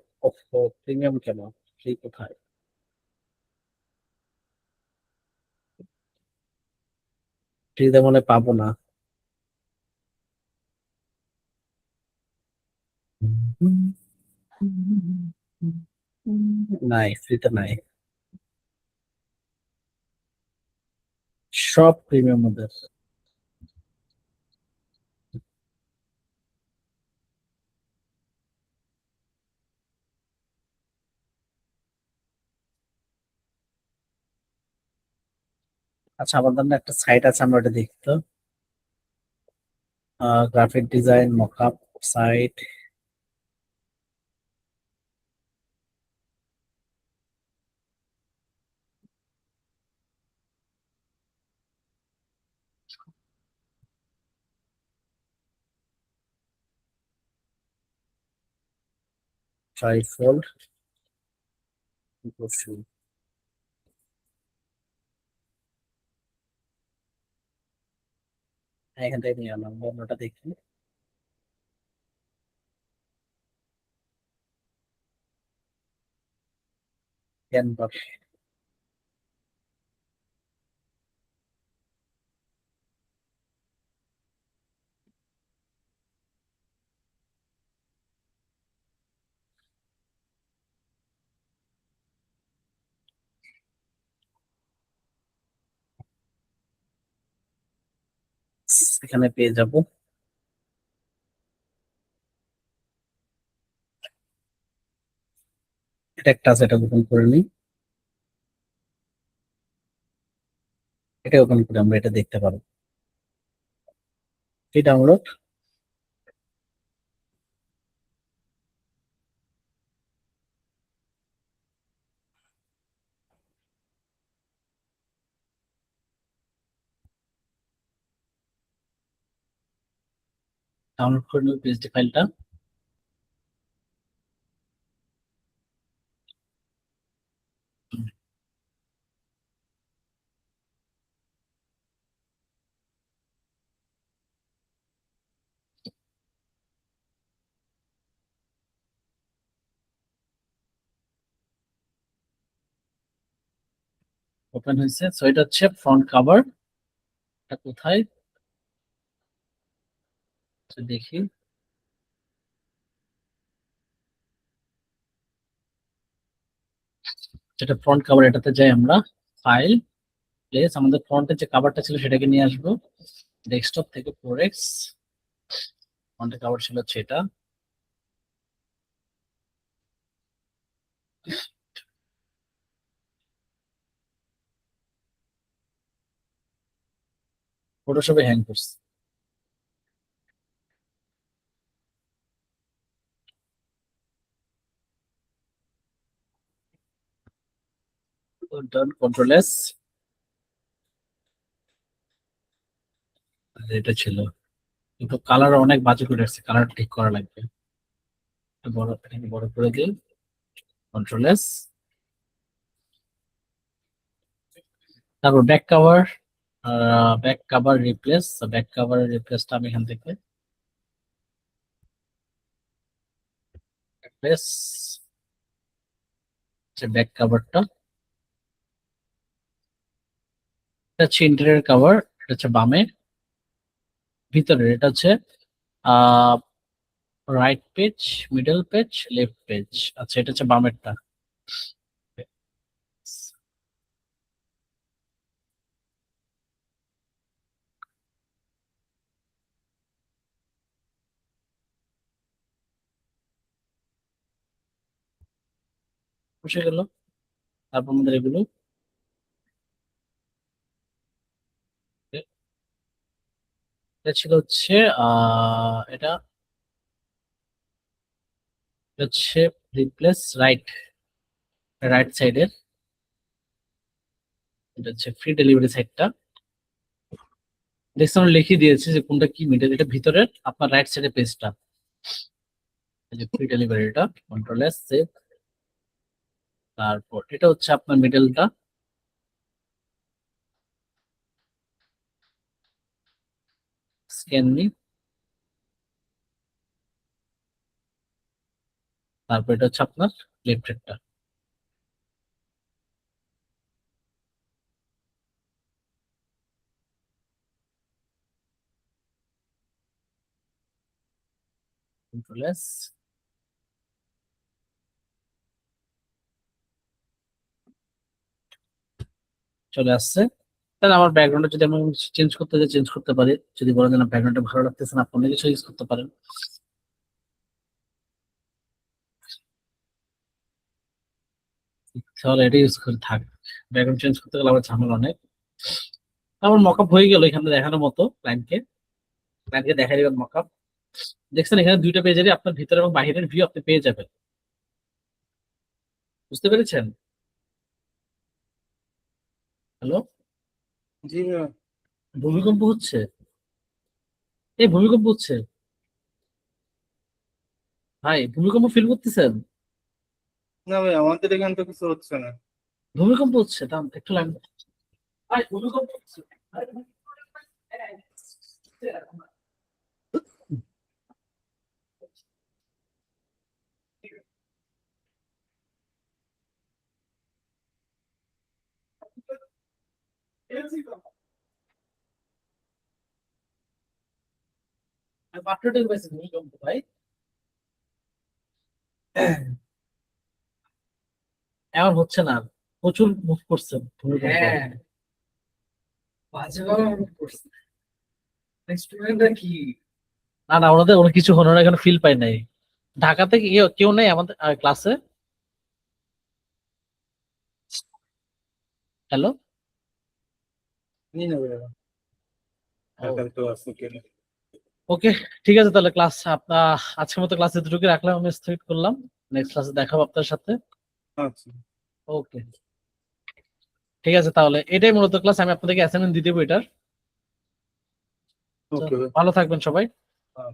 প্রিমিয়াম কেন, ফ্রি কোথায়? ফ্রিতে মনে হয় পাবো না। নাই, ফ্রিতে নাই, সব প্রিমিয়াম ওদের। আচ্ছা আমাদের না একটা সাইট আছে, আমরা ওটা দেখি তো। Graphic design mockup site, trifold, এখান থেকে নিয়ে আনলাম, অন্যটা দেখি। ক্যানভা, এখানে পেয়ে যাব। এটা একটা আছে, এটা ওপেন করে নিই। এটা ওপেন করে আমরা এটা দেখতে পারবো, এই ডাউনলোড। ডাউনলোড করে নিব পিএসডি ফাইলটা। ওপেন হয়েছে, সো এটা হচ্ছে ফ্রন্ট কভার। এটা কোথায়, তো দেখি। যেটা ফ্রন্ট কভার, এটাতে যাই আমরা, ফাইল, প্লেস, আমাদের ফ্রন্টের যে কভারটা ছিল সেটাকে নিয়ে আসবো, ডেস্কটপ থেকে 4x, ফ্রন্টের কভার ছিল হচ্ছে এটা। ফটোশপে হ্যাং করছে। ডান, কন্ট্রোল এস। এটা ছিল, কিন্তু কালার অনেক বাজে করে আসছে, কালার ঠিক করা লাগবে। এটাকে বড় করে দিই, কন্ট্রোল এস। তারপর ব্যাক কভার, ব্যাক কভারের রিপ্লেসটা আমি এখান থেকে রিপ্লেস, ব্যাক কভারটা, এটা হচ্ছে ইন্টেরিয়র কভার, এটা হচ্ছে বামে, ভিতরে এটা হচ্ছে right page, middle page, left page. আচ্ছা, এটা হচ্ছে বামেরটা। বসে গেল। তারপর আমাদের এগুলো এটা ছিল হচ্ছে এটা হচ্ছে রিপ্লেস রাইট, রাইট সাইডের, এটা হচ্ছে ফ্রি ডেলিভারি সাইডটা। দেখছি আমরা লিখে দিয়েছি যে কোনটা কি মিডল, এটা ভিতরের আপনার রাইট সাইডের পেজটা, এই যে ফ্রি ডেলিভারিটা, কন্ট্রোল এস সেভ। তারপর এটা হচ্ছে আপনার মিডলটা, স্ক্যান মি। তারপর এটা হচ্ছে আপনার লেফট সাইডটা। Control S. চলে আসছে। তাহলে আমার ব্যাকগ্রাউন্ডে যদি আমি চেঞ্জ করতে চাই চেঞ্জ করতে পারি, যদি বলেন যে না ব্যাকগ্রাউন্ডটা ভালো লাগতেছে না, আপনি অন্য কিছু ইউজ করতে পারেন। তাহলে এটা ইউজ করে থাক, ব্যাকগ্রাউন্ড চেঞ্জ করতে গেলে আবার ঝামেলা অনেক। আমার মকআপ হয়ে গেল এখানে দেখানোর মতো, ক্লায়েন্টকে দেখাই দিবেন মকআপ। দেখছেন এখানে দুইটা পেজেরই আপনার ভিতরে এবং বাইরের ভিউ আপনি পেয়ে যাবেন, বুঝতে পেরেছেন? হ্যালো, জি ভাইয়া। ভূমিকম্প হচ্ছে, এই ভূমিকম্প হচ্ছে ভাই, ভূমিকম্প ফিল করতেছেন? না ভাই, আমাদের এখান তো কিছু হচ্ছে না। ভূমিকম্প হচ্ছে, দাম একটু লাইন। ভাই ভূমিকম্প হচ্ছে। মাত্র টের পাইছি ভূমিকম্প ভাই। এমন হচ্ছে না, প্রচুর মুভ করছে ভূমিকম্প। বাজেভাবে move করছে। Student রা কি, না না ওনাদের ওরা কিছু হলো না, এখানে ফিল পাই নাই। ঢাকাতে কেউ নেই আমাদের ক্লাসে? হ্যালো, নি না ভাইয়া, ঢাকার তো আছে কেন? ওকে, ঠিক আছে তাহলে ক্লাস আপনার আজকের মতো ক্লাসে দুটোকে রাখলাম, আমি স্থগিত করলাম। নেক্সট ক্লাসে দেখাবো আপনার সাথে। আচ্ছা, ওকে, ঠিক আছে তাহলে এটাই মূলত ক্লাস, আমি আপনাদেরকে অ্যাসাইনমেন্ট দিয়ে দেবো এটার। ওকে ভালো থাকবেন সবাই। ভাই।